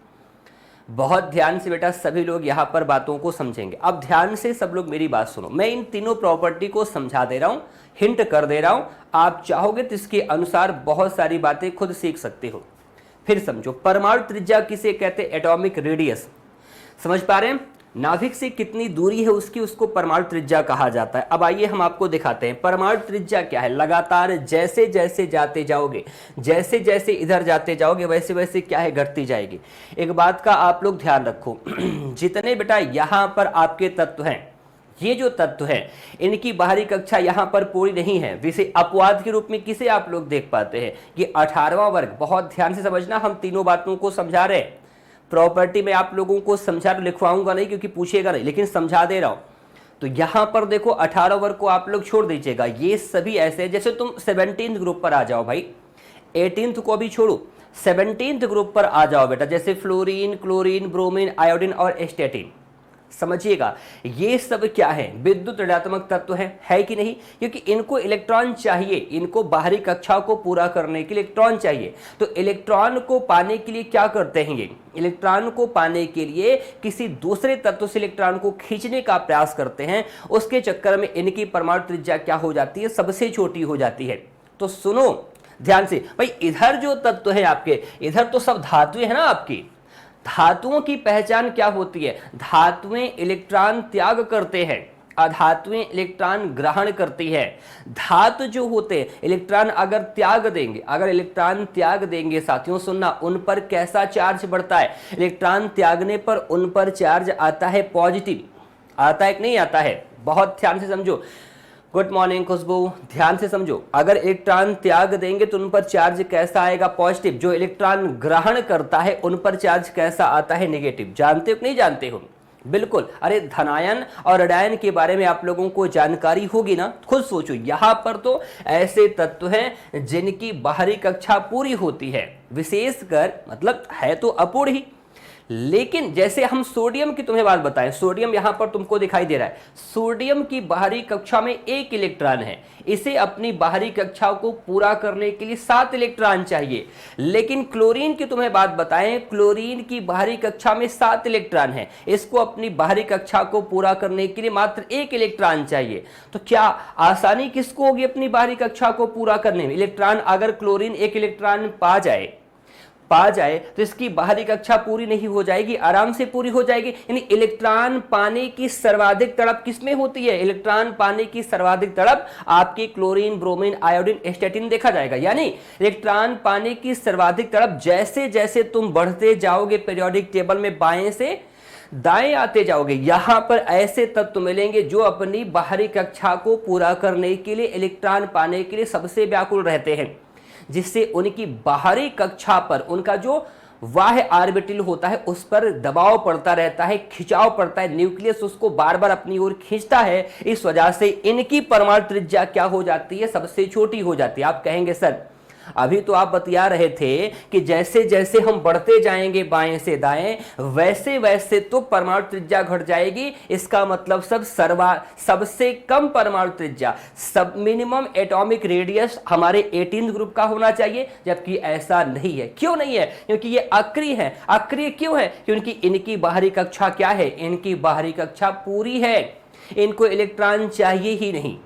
बहुत ध्यान से बेटा, सभी लोग यहाँ पर बातों को समझेंगे। अब ध्यान से सब लोग मेरी बात सुनो, मैं इन तीनों प्रॉपर्टी को समझा दे रहा हूँ, हिंट कर दे रहा हूँ। आप चाहोगे तो इसके अनुसार बहुत सारी बातें खुद सीख सकते हो। फिर समझो, परमाणु त्रिज्या किसे कहते हैं, एटॉमिक रेडियस। समझ पा रहे हैं, नाभिक से कितनी दूरी है उसकी, उसको परमाणु त्रिज्या कहा जाता है। अब आइए हम आपको दिखाते हैं परमाणु त्रिज्या क्या है। लगातार जैसे जैसे जाते जाओगे, जैसे जैसे इधर जाते जाओगे, वैसे वैसे क्या है, घटती जाएगी। एक बात का आप लोग ध्यान रखो, जितने बेटा यहाँ पर आपके तत्व हैं, ये जो तत्व है इनकी बाहरी कक्षा यहां पर पूरी नहीं है। वैसे अपवाद के रूप में किसे आप लोग देख पाते हैं, ये 18वां वर्ग। बहुत ध्यान से समझना, हम तीनों बातों को समझा रहे हैं। प्रॉपर्टी में आप लोगों को समझा, लिखवाऊंगा नहीं क्योंकि पूछेगा नहीं, लेकिन समझा दे रहा हूं। तो यहां पर देखो 18 वर्ग को आप लोग छोड़ दीजिएगा, ये सभी ऐसे, जैसे तुम 17th ग्रुप पर आ जाओ भाई, 18th को अभी छोड़ो, 17th ग्रुप पर आ जाओ बेटा। जैसे फ्लोरीन, क्लोरीन, ब्रोमीन, आयोडीन और एस्टेटिन। समझिएगा, ये सब क्या है, विद्युत ऋणात्मक तत्व है कि नहीं, क्योंकि इनको इलेक्ट्रॉन चाहिए, इनको बाहरी कक्षा को पूरा करने के लिए इलेक्ट्रॉन चाहिए। तो इलेक्ट्रॉन को पाने के लिए क्या करते हैं ये, इलेक्ट्रॉन को पाने के लिए किसी दूसरे तत्व से इलेक्ट्रॉन को खींचने का प्रयास करते हैं। उसके चक्कर में इनकी परमाणु त्रिज्या क्या हो जाती है, सबसे छोटी हो जाती है। तो सुनो ध्यान से भाई, इधर जो तत्व है आपके, इधर तो सब धातुएं है ना आपकी। धातुओं की पहचान क्या होती है, धातुएं इलेक्ट्रॉन त्याग करते हैं, अधातुएं इलेक्ट्रॉन ग्रहण करती है। धातु जो होते हैं इलेक्ट्रॉन अगर त्याग देंगे, अगर इलेक्ट्रॉन त्याग देंगे साथियों सुनना, उन पर कैसा चार्ज बढ़ता है, इलेक्ट्रॉन त्यागने पर उन पर चार्ज आता है पॉजिटिव। आता है कि नहीं आता है, बहुत ध्यान से समझो। गुड मॉर्निंग खुशबू, ध्यान से समझो, अगर इलेक्ट्रॉन त्याग देंगे तो उन पर चार्ज कैसा आएगा, पॉजिटिव। जो इलेक्ट्रॉन ग्रहण करता है उन पर चार्ज कैसा आता है, नेगेटिव। जानते हो कि नहीं जानते हो, बिल्कुल। अरे धनायन और ऋणायन के बारे में आप लोगों को जानकारी होगी ना, खुद सोचो। यहां पर तो ऐसे तत्व हैं जिनकी बाहरी कक्षा पूरी होती है, विशेषकर मतलब है तो अपूर्ण ही। लेकिन जैसे हम सोडियम की तुम्हें बात बताएं, सोडियम यहां पर तुमको दिखाई दे रहा है, सोडियम की बाहरी कक्षा में 1 इलेक्ट्रॉन है, इसे अपनी बाहरी कक्षा को पूरा करने के लिए 7 इलेक्ट्रॉन चाहिए। लेकिन क्लोरीन की तुम्हें बात बताएं, क्लोरीन की बाहरी कक्षा में 7 इलेक्ट्रॉन है, इसको अपनी बाहरी कक्षा को पूरा करने के लिए मात्र 1 इलेक्ट्रॉन चाहिए। तो क्या आसानी किसको होगी अपनी बाहरी कक्षा को पूरा करने में, इलेक्ट्रॉन अगर क्लोरीन 1 इलेक्ट्रॉन पा जाए तो इसकी बाहरी कक्षा पूरी नहीं हो जाएगी, आराम से पूरी हो जाएगी। यानी इलेक्ट्रॉन पाने की सर्वाधिक तड़प किसमें होती है, इलेक्ट्रॉन पाने की सर्वाधिक तड़प आपकी क्लोरीन, ब्रोमीन, आयोडीन, एस्टेटिन देखा जाएगा। यानी इलेक्ट्रॉन पाने की सर्वाधिक तड़प जैसे जैसे तुम बढ़ते जाओगे पीरियोडिक टेबल में, बाएं से दाएं आते जाओगे, यहां पर ऐसे तत्व मिलेंगे जो अपनी बाहरी कक्षा को पूरा करने के लिए, इलेक्ट्रॉन पाने के लिए सबसे व्याकुल रहते हैं, जिससे उनकी बाहरी कक्षा पर उनका जो बाह्य ऑर्बिटल होता है उस पर दबाव पड़ता रहता है, खिंचाव पड़ता है, न्यूक्लियस उसको बार बार अपनी ओर खींचता है। इस वजह से इनकी परमाणु त्रिज्या क्या हो जाती है, सबसे छोटी हो जाती है। आप कहेंगे सर अभी तो आप बतिया रहे थे कि जैसे जैसे हम बढ़ते जाएंगे बाएं से दाएं, वैसे वैसे तो परमाणु त्रिज्या घट जाएगी। इसका मतलब सबसे कम परमाणु त्रिज्या, सब मिनिमम एटॉमिक रेडियस हमारे 18th ग्रुप का होना चाहिए, जबकि ऐसा नहीं है। क्यों नहीं है, क्योंकि ये अक्रिय है। अक्रिय क्यों है, क्योंकि इनकी बाहरी कक्षा क्या है, इनकी बाहरी कक्षा पूरी है, इनको इलेक्ट्रॉन चाहिए ही नहीं।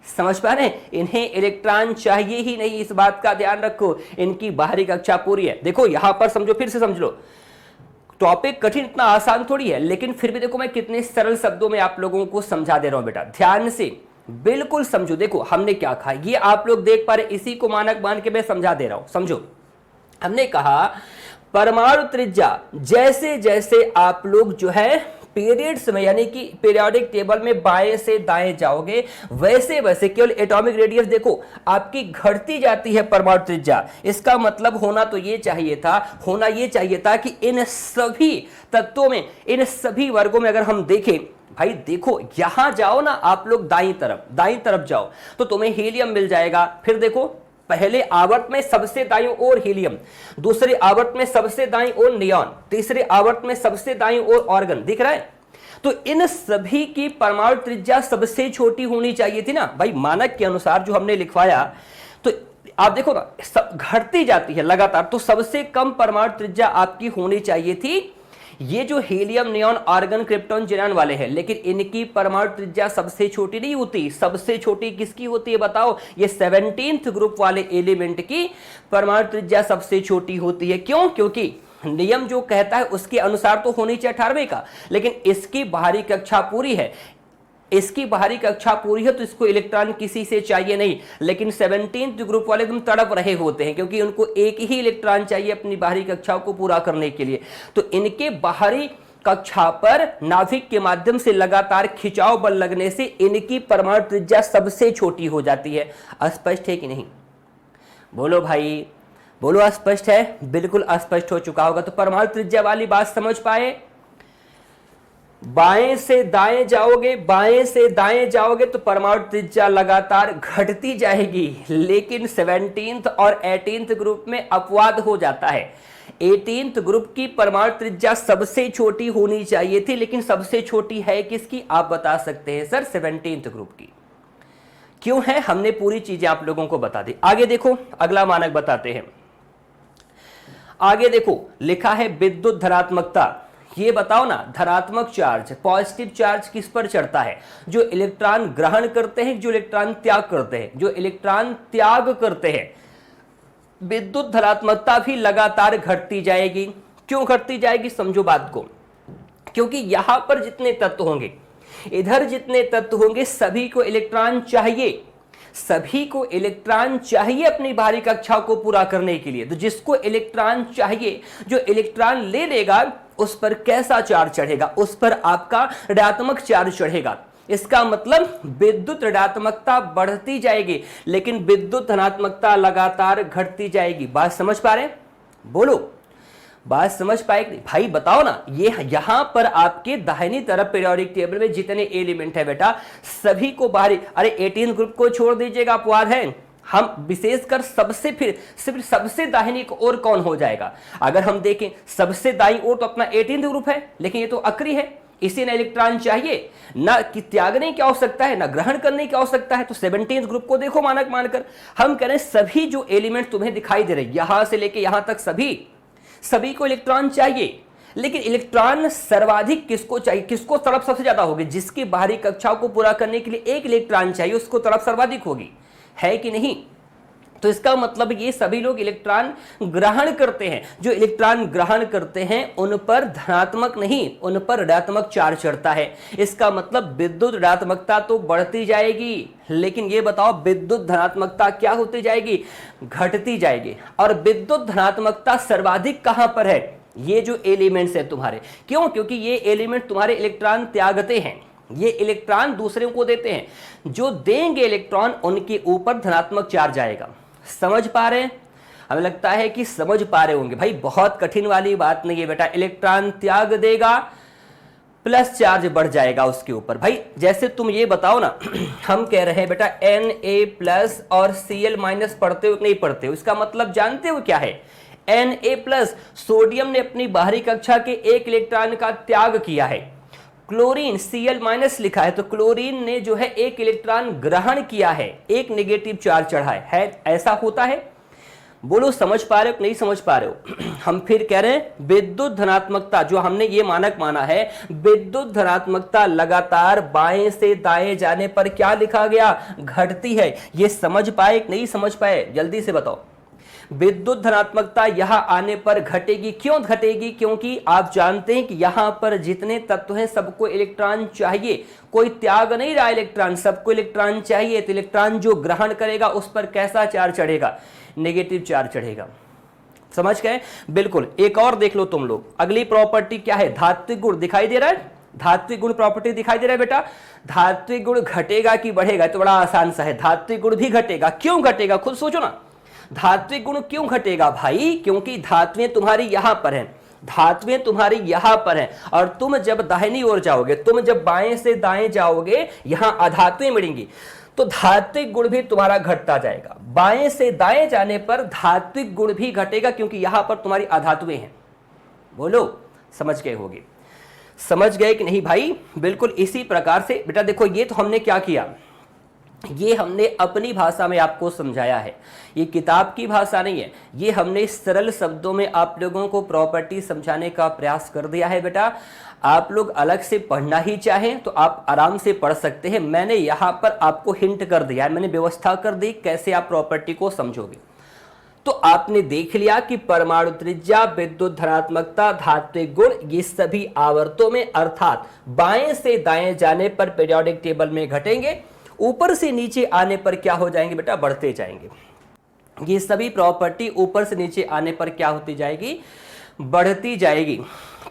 समझ पा रहे हैं, इन्हें इलेक्ट्रॉन चाहिए ही नहीं, इस बात का ध्यान रखो, इनकी बाहरी कक्षा पूरी है। देखो यहां पर समझो, फिर से समझ लो, टॉपिक कठिन इतना आसान थोड़ी है, लेकिन फिर भी देखो मैं कितने सरल शब्दों में आप लोगों को समझा दे रहा हूं बेटा, ध्यान से बिल्कुल समझो। देखो हमने क्या कहा, ये आप लोग देख पा रहे, इसी को मानक मान के मैं समझा दे रहा हूं। समझो, हमने कहा परमाणु त्रिज्या जैसे जैसे आप लोग जो है पीरियड्स में यानी कि पीरियोडिक टेबल में बाएं से दाएं जाओगे वैसे वैसे केवल एटॉमिक रेडियस देखो आपकी घटती जाती है परमाणु त्रिज्या। इसका मतलब होना ये चाहिए था कि इन सभी तत्वों में, इन सभी वर्गों में अगर हम देखें, भाई देखो यहां जाओ ना आप लोग दाईं तरफ जाओ तो तुम्हें हीलियम मिल जाएगा। फिर देखो पहले आवर्त में सबसे दाईं ओर हीलियम, दूसरे आवर्त में सबसे दाईं ओर नियॉन, तीसरे आवर्त में सबसे दाईं ओर ऑर्गन। दिख रहा है? तो इन सभी की परमाणु त्रिज्या सबसे छोटी होनी चाहिए थी ना भाई, मानक के अनुसार जो हमने लिखवाया। तो आप देखो ना सब घटती जाती है लगातार, तो सबसे कम परमाणु त्रिज्या आपकी होनी चाहिए थी ये जो helium, neon, argon, krypton, xenon वाले हैं। लेकिन इनकी परमाणु त्रिज्या सबसे छोटी नहीं होती। सबसे छोटी किसकी होती है बताओ? ये 17th ग्रुप वाले एलिमेंट की परमाणु त्रिज्या सबसे छोटी होती है। क्यों? क्योंकि नियम जो कहता है उसके अनुसार तो होनी चाहिए 18वें का, लेकिन इसकी बाहरी कक्षा पूरी है, तो इसको इलेक्ट्रॉन किसी से चाहिए नहीं। लेकिन 17th ग्रुप वाले एकदम तड़प रहे होते हैं क्योंकि उनको एक ही इलेक्ट्रॉन चाहिए अपनी बाहरी कक्षाओं को पूरा करने के लिए। तो इनके बाहरी कक्षा पर नाभिक के माध्यम से लगातार खिंचाव बल लगने से इनकी परमाणु त्रिज्या सबसे छोटी हो जाती है। अस्पष्ट है कि नहीं? बोलो भाई, बोलो अस्पष्ट है? बिल्कुल अस्पष्ट हो चुका होगा। तो परमाणु त्रिज्या वाली बात समझ पाए? बाएं से दाएं जाओगे तो परमाणु त्रिज्या लगातार घटती जाएगी। लेकिन 17th और 18th ग्रुप में अपवाद हो जाता है। 18th ग्रुप की परमाणु त्रिज्या सबसे छोटी होनी चाहिए थी, लेकिन सबसे छोटी है किसकी? आप बता सकते हैं सर 17th ग्रुप की। क्यों है? हमने पूरी चीजें आप लोगों को बता दी। आगे देखो, अगला मानक बताते हैं। आगे देखो लिखा है विद्युत धनात्मकता। ये बताओ ना, धनात्मक चार्ज, पॉजिटिव चार्ज किस पर चढ़ता है? जो इलेक्ट्रॉन ग्रहण करते हैं, जो इलेक्ट्रॉन त्याग करते हैं। विद्युत धनात्मकता भी लगातार घटती जाएगी। क्यों घटती जाएगी? समझो बात को। क्योंकि यहां पर जितने तत्व होंगे, इधर जितने तत्व होंगे, सभी को इलेक्ट्रॉन चाहिए अपनी बाहरी कक्षा को पूरा करने के लिए। तो जिसको इलेक्ट्रॉन चाहिए, जो इलेक्ट्रॉन ले लेगा, उस पर कैसा चार्ज चढ़ेगा? उस पर आपका ऋणात्मक चार्ज चढ़ेगा। इसका मतलब विद्युत ऋणात्मकता बढ़ती जाएगी, लेकिन विद्युत धनात्मकता लगातार घटती जाएगी। बात समझ पा रहे हैं? बोलो, बात समझ पाए? भाई बताओ ना, ये यहां पर आपके दाहिनी तरफ पीरियोडिक टेबल में जितने एलिमेंट है बेटा, सभी को बाहरी, अरे 18 ग्रुप को छोड़ दीजिएगा, अपवाद है। हम विशेषकर सबसे दाहिनी ओर कौन हो जाएगा? अगर हम देखें सबसे दाईं ओर तो अपना 18th ग्रुप है, लेकिन ये तो अक्री है, इसे ना इलेक्ट्रॉन चाहिए, ना कि त्यागने की आवश्यकता है, ना ग्रहण करने की आवश्यकता है। तो 17th ग्रुप को देखो मानक मानकर। हम कह रहे हैं सभी जो एलिमेंट तुम्हें दिखाई दे रहे हैं, यहां से लेके यहां तक सभी को इलेक्ट्रॉन चाहिए। लेकिन इलेक्ट्रॉन सर्वाधिक किसको चाहिए? किसको तड़प सबसे ज्यादा होगी? जिसकी बाहरी कक्षाओं को पूरा करने के लिए एक इलेक्ट्रॉन चाहिए, उसको तड़प सर्वाधिक होगी, है कि नहीं? तो इसका मतलब ये सभी लोग इलेक्ट्रॉन ग्रहण करते हैं। जो इलेक्ट्रॉन ग्रहण करते हैं उन पर धनात्मक नहीं, उन पर ऋणात्मक चार्ज चढ़ता है। इसका मतलब विद्युत ऋणात्मकता तो बढ़ती जाएगी, लेकिन ये बताओ विद्युत धनात्मकता क्या होती जाएगी? घटती जाएगी। और विद्युत धनात्मकता सर्वाधिक कहां पर है? ये जो एलिमेंट्स है तुम्हारे। क्यों? क्योंकि ये एलिमेंट तुम्हारे इलेक्ट्रॉन त्यागते हैं, ये इलेक्ट्रॉन दूसरे को देते हैं। जो देंगे इलेक्ट्रॉन, उनके ऊपर धनात्मक चार्ज आएगा। समझ पा रहे हैं? हमें लगता है कि समझ पा रहे होंगे। भाई बहुत कठिन वाली बात नहीं है बेटा। इलेक्ट्रॉन त्याग देगा, प्लस चार्ज बढ़ जाएगा उसके ऊपर। भाई जैसे तुम ये बताओ ना, हम कह रहे हैं बेटा Na+ और Cl- पढ़ते हो कि नहीं पढ़ते हो? इसका मतलब जानते हो क्या है? Na+, सोडियम ने अपनी बाहरी कक्षा के एक इलेक्ट्रॉन का त्याग किया है। क्लोरीन Cl- लिखा है, तो क्लोरीन ने जो है एक इलेक्ट्रॉन ग्रहण किया है, एक नेगेटिव चार्ज चढ़ा है। ऐसा होता है? बोलो समझ पा रहे हो कि नहीं समझ पा रहे हो? हम फिर कह रहे हैं विद्युत धनात्मकता, जो हमने ये मानक माना है, विद्युत धनात्मकता लगातार बाएं से दाएं जाने पर क्या लिखा गया? घटती है। ये समझ पाए कि नहीं समझ पाए? जल्दी से बताओ। विद्युत धनात्मकता यहां आने पर घटेगी। क्यों घटेगी? क्योंकि आप जानते हैं कि यहां पर जितने तत्व हैं सबको इलेक्ट्रॉन चाहिए, कोई त्याग नहीं रहा इलेक्ट्रॉन, सबको इलेक्ट्रॉन चाहिए। तो इलेक्ट्रॉन जो ग्रहण करेगा उस पर कैसा चार्ज चढ़ेगा? नेगेटिव चार्ज चढ़ेगा। समझ गए? बिल्कुल। एक और देख लो तुम लोग, अगली प्रॉपर्टी क्या है? धात्विक गुण दिखाई दे रहा है? धात्विक गुण प्रॉपर्टी दिखाई दे रहा है बेटा। धात्विक गुण घटेगा कि बढ़ेगा, तो बड़ा आसान सा है, धात्विक गुण भी घटेगा। क्यों घटेगा, खुद सोचो ना, धात्विक गुण क्यों घटेगा भाई? क्योंकि धातुएं तुम्हारी यहां पर हैं, धातुएं तुम्हारी यहां पर हैं, और तुम जब दाहिनी ओर जाओगे, तुम जब बाएं से दाएं जाओगे, यहां अधातुएं मिलेंगी, तो धात्विक गुण भी तुम्हारा घटता जाएगा। बाएं से दाएं जाने पर धात्विक गुण भी घटेगा, क्योंकि यहां पर तुम्हारी अधातुएं हैं। बोलो, समझ गए होगे? समझ गए कि नहीं भाई? बिल्कुल इसी प्रकार से बेटा देखो, ये तो हमने क्या किया, ये हमने अपनी भाषा में आपको समझाया है, ये किताब की भाषा नहीं है, ये हमने सरल शब्दों में आप लोगों को प्रॉपर्टी समझाने का प्रयास कर दिया है। बेटा आप लोग अलग से पढ़ना ही चाहें तो आप आराम से पढ़ सकते हैं, मैंने यहाँ पर आपको हिंट कर दिया है, मैंने व्यवस्था कर दी कैसे आप प्रॉपर्टी को समझोगे। तो आपने देख लिया कि परमाणु त्रिज्या, विद्युत धनात्मकता, धात्विक गुण, ये सभी आवर्तों में अर्थात बाएं से दाएं जाने पर पीरियोडिक टेबल में घटेंगे, ऊपर से नीचे आने पर क्या हो जाएंगे बेटा, बढ़ते जाएंगे। ये सभी प्रॉपर्टी ऊपर से नीचे आने पर क्या होती जाएगी, बढ़ती जाएगी।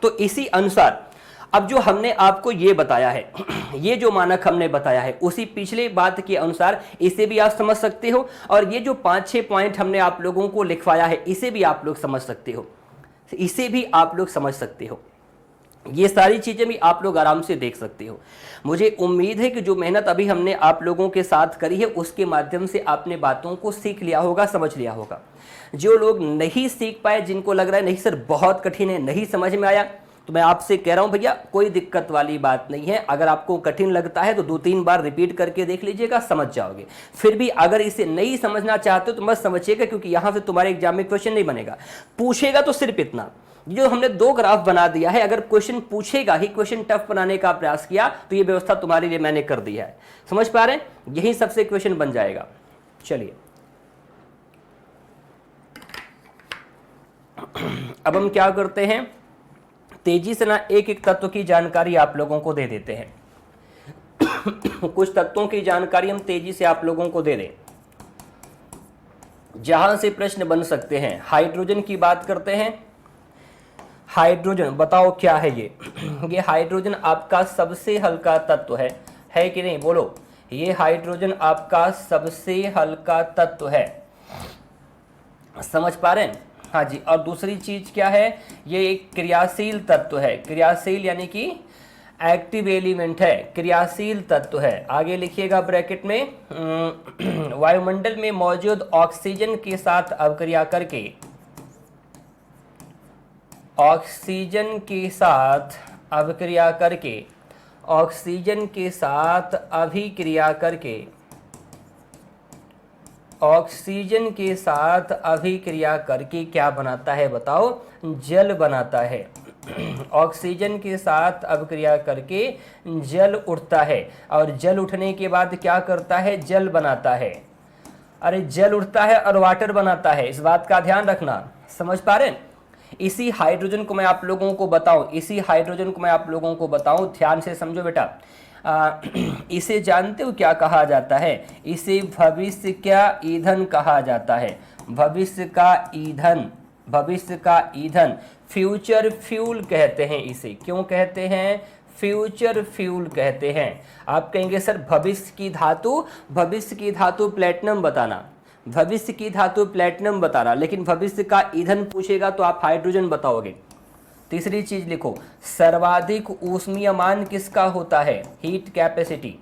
तो इसी अनुसार अब जो हमने आपको ये बताया है, ये जो मानक हमने बताया है, उसी पिछले बात के अनुसार इसे भी आप समझ सकते हो, और ये जो 5-6 पॉइंट हमने आप लोगों को लिखवाया है, इसे भी आप लोग समझ सकते हो, इसे भी आप लोग समझ सकते हो। ये सारी चीजें भी आप लोग आराम से देख सकते हो। मुझे उम्मीद है कि जो मेहनत अभी हमने आप लोगों के साथ करी है, उसके माध्यम से आपने बातों को सीख लिया होगा, समझ लिया होगा। जो लोग नहीं सीख पाए, जिनको लग रहा है नहीं सर बहुत कठिन है, नहीं समझ में आया, तो मैं आपसे कह रहा हूं भैया कोई दिक्कत वाली बात नहीं है। अगर आपको कठिन लगता है तो 2-3 बार रिपीट करके देख लीजिएगा, समझ जाओगे। फिर भी अगर इसे नहीं समझना चाहते हो तो मत समझिएगा, क्योंकि यहां से तुम्हारे एग्जाम में क्वेश्चन नहीं बनेगा। पूछेगा तो सिर्फ इतना, जो हमने 2 ग्राफ बना दिया है, अगर क्वेश्चन पूछेगा ही, क्वेश्चन टफ बनाने का प्रयास किया, तो ये व्यवस्था तुम्हारे लिए मैंने कर दी है। समझ पा रहे हैं? यही सबसे क्वेश्चन बन जाएगा। चलिए अब हम क्या करते हैं, तेजी से ना एक एक तत्व की जानकारी आप लोगों को दे देते हैं। कुछ तत्वों की जानकारी हम तेजी से आप लोगों को दे दें, जहां से प्रश्न बन सकते हैं। हाइड्रोजन की बात करते हैं। हाइड्रोजन बताओ क्या है ये? ये हाइड्रोजन आपका सबसे हल्का तत्व है कि नहीं? बोलो, ये हाइड्रोजन आपका सबसे हल्का तत्व है। समझ पा रहे हैं? हाँ जी। और दूसरी चीज क्या है, ये एक क्रियाशील तत्व है। क्रियाशील यानी कि एक्टिव एलिमेंट है, क्रियाशील तत्व है। आगे लिखिएगा ब्रैकेट में, वायुमंडल में मौजूद ऑक्सीजन के साथ अभिक्रिया करके, ऑक्सीजन के साथ अभिक्रिया करके, ऑक्सीजन के साथ अभिक्रिया करके, ऑक्सीजन के साथ अभिक्रिया करके क्या बनाता है बताओ? जल बनाता है। ऑक्सीजन के साथ अभिक्रिया करके जल उठता है, और जल उठने के बाद क्या करता है? जल बनाता है। अरे जल उठता है और वाटर बनाता है, इस बात का ध्यान रखना। समझ पा रहे हैं? इसी हाइड्रोजन को मैं आप लोगों को बताऊं, इसी हाइड्रोजन को मैं आप लोगों को बताऊं, ध्यान से समझो बेटा। इसे जानते हो क्या कहा जाता है? इसे भविष्य का ईंधन कहा जाता है। भविष्य का ईंधन, भविष्य का ईंधन, फ्यूचर फ्यूल कहते हैं इसे। क्यों कहते हैं? फ्यूचर फ्यूल कहते हैं। आप कहेंगे सर भविष्य की धातु, भविष्य की धातु प्लेटिनम बताना, भविष्य की धातु प्लेटिनम बताना, लेकिन भविष्य का ईंधन पूछेगा तो आप हाइड्रोजन बताओगे। तीसरी चीज लिखो, सर्वाधिक ऊष्मीयमान किसका होता है? Heat capacity.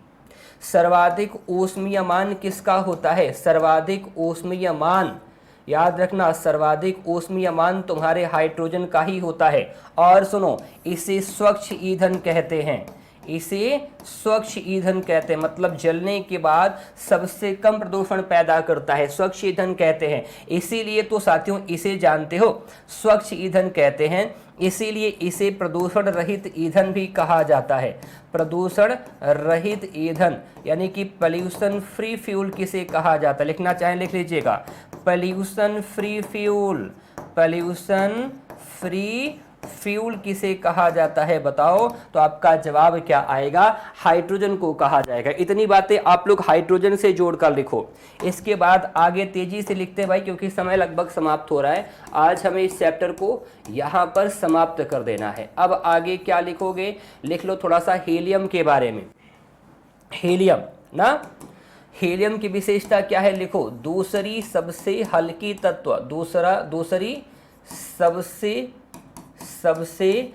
सर्वाधिक ऊष्मीयमान किसका होता है? सर्वाधिक ऊष्मीयमान, याद रखना, सर्वाधिक ऊष्मीयमान तुम्हारे हाइड्रोजन का ही होता है। और सुनो, इसे स्वच्छ ईंधन कहते हैं, इसे स्वच्छ ईंधन कहते हैं, मतलब जलने के बाद सबसे कम प्रदूषण पैदा करता है, स्वच्छ ईंधन कहते हैं। इसीलिए तो साथियों इसे जानते हो, स्वच्छ ईंधन कहते हैं, इसीलिए इसे प्रदूषण रहित ईंधन भी कहा जाता है। प्रदूषण रहित ईंधन यानी कि पॉल्यूशन फ्री फ्यूल किसे कहा जाता है? लिखना चाहें लिख लीजिएगा, pollution free fuel, pollution free fuel किसे कहा जाता है बताओ? तो आपका जवाब क्या आएगा? हाइड्रोजन को कहा जाएगा। इतनी बातें आप लोग हाइड्रोजन से जोड़कर लिखो। इसके बाद आगे तेजी से लिखते हैं भाई, क्योंकि समय लगभग समाप्त हो रहा है। आज हमें इस चैप्टर को यहाँ पर समाप्त कर देना है। अब आगे क्या लिखोगे? लिख लो थोड़ा सा हीलियम के बारे में। हीलियम ना, हीलियम की विशेषता क्या है? लिखो, दूसरी सबसे हल्की तत्व, दूसरी सबसे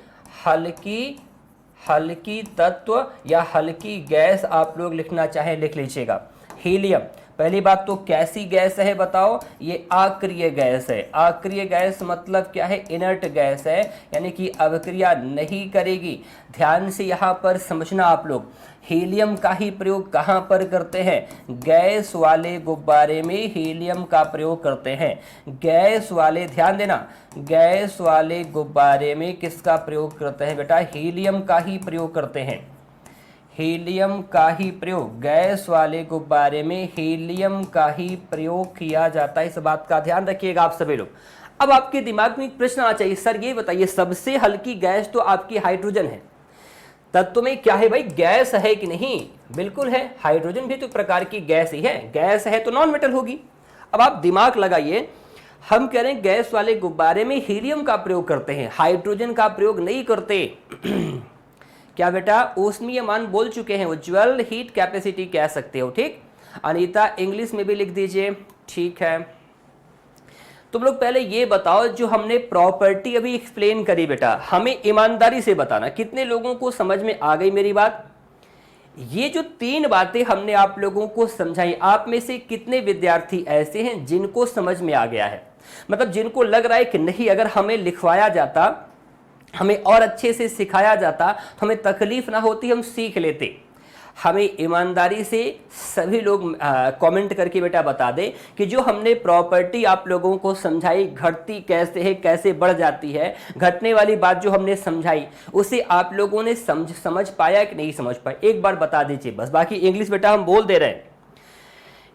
हल्की तत्व या हल्की गैस आप लोग लिखना चाहें लिख लीजिएगा। हीलियम, पहली बात तो कैसी गैस है बताओ? ये अक्रिय गैस है। अक्रिय गैस मतलब क्या है? इनर्ट गैस है, यानी कि अभिक्रिया नहीं करेगी। ध्यान से यहाँ पर समझना आप लोग। हीलियम का ही प्रयोग कहाँ पर करते हैं? गैस वाले गुब्बारे में हीलियम का प्रयोग करते हैं। गैस वाले, ध्यान देना, गैस वाले गुब्बारे में किसका प्रयोग करते हैं बेटा? हीलियम का ही प्रयोग करते हैं। हीलियम का ही प्रयोग, गैस वाले गुब्बारे में हीलियम का ही प्रयोग किया जाता है। इस बात का ध्यान रखिएगा आप सभी लोग। अब आपके दिमाग में एक प्रश्न आना चाहिए, सर ये बताइए, सबसे हल्की गैस तो आपकी हाइड्रोजन है। तत्व में क्या है भाई? गैस है कि नहीं? बिल्कुल है। हाइड्रोजन भी तो प्रकार की गैस ही है। गैस है तो नॉन मेटल होगी। अब आप दिमाग लगाइए, हम कह रहे हैं गैस वाले गुब्बारे में हीलियम का प्रयोग करते हैं, हाइड्रोजन का प्रयोग नहीं करते। क्या बेटा? ऊष्मीय मान बोल चुके हैं, उज्ज्वल हीट कैपेसिटी कह सकते हो। ठीक, अनीता इंग्लिश में भी लिख दीजिए। ठीक है, तुम लोग पहले ये बताओ, जो हमने प्रॉपर्टी अभी एक्सप्लेन करी बेटा, हमें ईमानदारी से बताना कितने लोगों को समझ में आ गई मेरी बात? ये जो 3 बातें हमने आप लोगों को समझाई, आप में से कितने विद्यार्थी ऐसे हैं जिनको समझ में आ गया है? मतलब जिनको लग रहा है कि नहीं, अगर हमें लिखवाया जाता, हमें और अच्छे से सिखाया जाता तो हमें तकलीफ ना होती, हम सीख लेते। हमें ईमानदारी से सभी लोग कमेंट करके बेटा बता दें कि जो हमने प्रॉपर्टी आप लोगों को समझाई, घटती कैसे है, कैसे बढ़ जाती है, घटने वाली बात जो हमने समझाई, उसे आप लोगों ने समझ पाया कि नहीं समझ पाया? एक बार बता दीजिए बस। बाकी इंग्लिश बेटा हम बोल दे रहे हैं,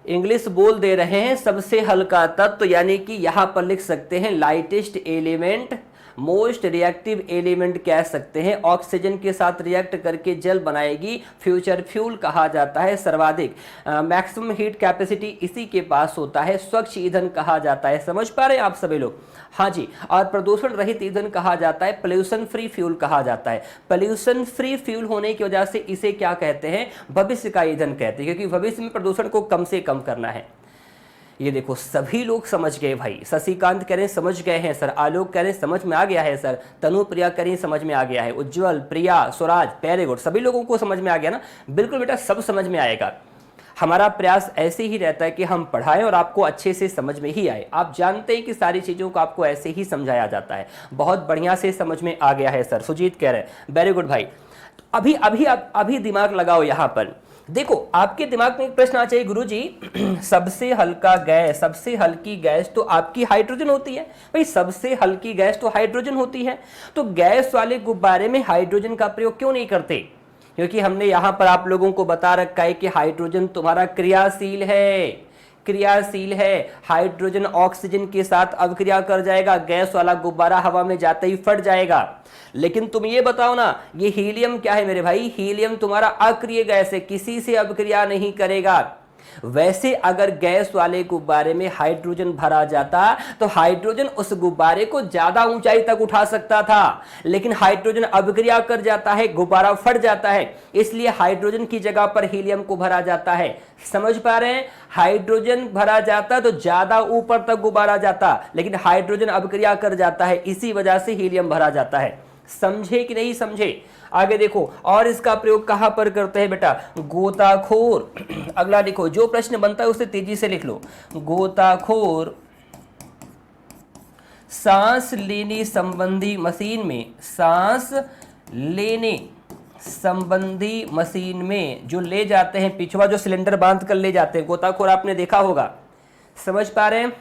इंग्लिश बोल दे रहे हैं। सबसे हल्का तत्व, यानी कि यहां पर लिख सकते हैं lightest element, most reactive element कह सकते हैं। ऑक्सीजन के साथ रिएक्ट करके जल बनाएगी, फ्यूचर फ्यूल कहा जाता है। सर्वाधिक मैक्सिमम हीट कैपेसिटी इसी के पास होता है। स्वच्छ ईंधन कहा जाता है। समझ पा रहे हैं आप सभी लोग? हाँ जी। और प्रदूषण रहित ईंधन कहा जाता है, पोल्यूशन फ्री फ्यूल कहा जाता है। पोल्यूशन फ्री फ्यूल होने की वजह से इसे क्या कहते हैं? भविष्य का ईंधन कहते हैं, क्योंकि भविष्य में प्रदूषण को कम से कम करना है। ये देखो सभी लोग समझ गए भाई। शशिकांत कह रहे हैं समझ गए हैं सर, आलोक कह रहे हैं समझ में आ गया है सर, तनु प्रिया कह रही हैं समझ में आ गया है, उज्जवल, प्रिया, स्वराज, वेरी गुड। सभी लोगों को समझ में आ गया ना? बिल्कुल बेटा, सब समझ में आएगा। हमारा प्रयास ऐसे ही रहता है कि हम पढ़ाएं और आपको अच्छे से समझ में ही आए। आप जानते हैं कि सारी चीज़ों को आपको ऐसे ही समझाया जाता है। बहुत बढ़िया से समझ में आ गया है सर, सुजीत कह रहे हैं, वेरी गुड भाई। अभी अभी अभी दिमाग लगाओ यहाँ पर। देखो आपके दिमाग में एक प्रश्न आ चाहिए, गुरुजी सबसे हल्का गैस, सबसे हल्की गैस तो आपकी हाइड्रोजन होती है। भाई सबसे हल्की गैस तो हाइड्रोजन होती है, तो गैस वाले गुब्बारे में हाइड्रोजन का प्रयोग क्यों नहीं करते? क्योंकि हमने यहां पर आप लोगों को बता रखा है कि हाइड्रोजन तुम्हारा क्रियाशील है, क्रियाशील है। हाइड्रोजन ऑक्सीजन के साथ अभिक्रिया कर जाएगा, गैस वाला गुब्बारा हवा में जाते ही फट जाएगा। लेकिन तुम ये बताओ ना, ये हीलियम क्या है मेरे भाई? हीलियम तुम्हारा अक्रिय गैस है, किसी से अभिक्रिया नहीं करेगा। वैसे अगर गैस वाले गुब्बारे में हाइड्रोजन भरा जाता तो हाइड्रोजन उस गुब्बारे को ज्यादा ऊंचाई तक उठा सकता था, लेकिन हाइड्रोजन अभिक्रिया कर जाता है, गुब्बारा फट जाता है, इसलिए हाइड्रोजन की जगह पर हीलियम को भरा जाता है। समझ पा रहे हैं? हाइड्रोजन भरा जाता तो ज्यादा ऊपर तक गुब्बारा जाता, लेकिन हाइड्रोजन अभिक्रिया कर जाता है, इसी वजह से हीलियम भरा जाता है। समझे कि नहीं समझे? आगे देखो, और इसका प्रयोग कहां पर करते हैं बेटा? गोताखोर। अगला लिखो, जो प्रश्न बनता है उसे तेजी से लिख लो। गोताखोर सांस लेने संबंधी मशीन में, सांस लेने संबंधी मशीन में जो ले जाते हैं, पिछवा जो सिलेंडर बांध कर ले जाते हैं, गोताखोर आपने देखा होगा। समझ पा रहे हैं?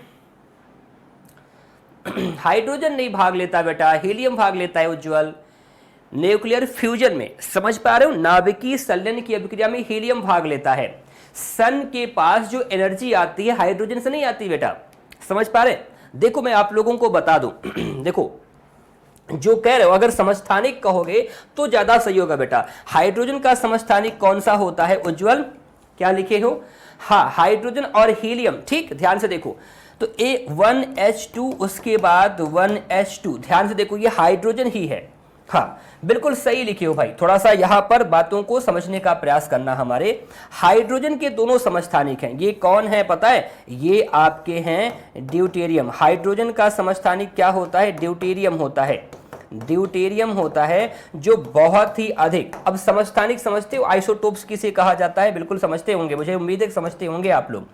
हाइड्रोजन नहीं भाग लेता बेटा, हीलियम भाग लेता है उज्जवल। न्यूक्लियर फ्यूजन में, समझ पा रहे हो, नाभिकीय संलयन की अभिक्रिया में हीलियम भाग लेता है। सन के पास जो एनर्जी आती है हाइड्रोजन से नहीं आती बेटा। समझ पा रहे? देखो मैं आप लोगों को बता दूं देखो जो कह रहे हो अगर समस्थानिक कहोगे तो ज्यादा सही होगा बेटा। हाइड्रोजन का समस्थानिक कौन सा होता है उज्जवल, क्या लिखे हो? हाँ, हाइड्रोजन और हीलियम। ठीक, ध्यान से देखो, तो A1H2 उसके बाद 1H2, ध्यान से देखो ये हाइड्रोजन ही है। हाँ बिल्कुल सही लिखे हो भाई, थोड़ा सा यहां पर बातों को समझने का प्रयास करना। हमारे हाइड्रोजन के दोनों समस्थानिक हैं, ये कौन है पता है? ये आपके हैं ड्यूटेरियम। हाइड्रोजन का समस्थानिक क्या होता है? ड्यूटेरियम होता है। ड्यूटेरियम होता है जो बहुत ही अधिक, अब समस्थानिक समझते हो, आइसोटोप्स किसे कहा जाता है? बिल्कुल समझते होंगे, मुझे उम्मीद है समझते होंगे आप लोग।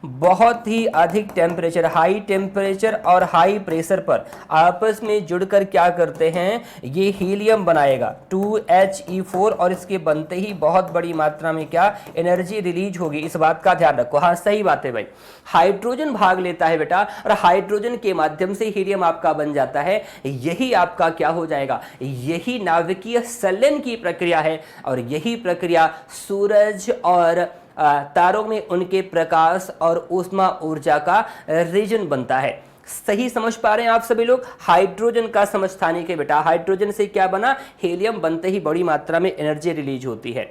बहुत ही अधिक टेम्परेचर, हाई टेम्परेचर और हाई प्रेशर पर आपस में जुड़कर क्या करते हैं? ये हीलियम बनाएगा 2He4 और इसके बनते ही बहुत बड़ी मात्रा में क्या एनर्जी रिलीज होगी, इस बात का ध्यान रखो। हाँ सही बात है भाई, हाइड्रोजन भाग लेता है बेटा और हाइड्रोजन के माध्यम से हीलियम आपका बन जाता है। यही आपका क्या हो जाएगा? यही नाभिकीय संलयन की प्रक्रिया है और यही प्रक्रिया सूरज और तारों में उनके प्रकाश और ऊष्मा ऊर्जा का रीजन बनता है। सही समझ पा रहे हैं आप सभी लोग? हाइड्रोजन का समस्थानिक है बेटा, हाइड्रोजन से क्या बना? हीलियम, बनते ही बड़ी मात्रा में एनर्जी रिलीज होती है।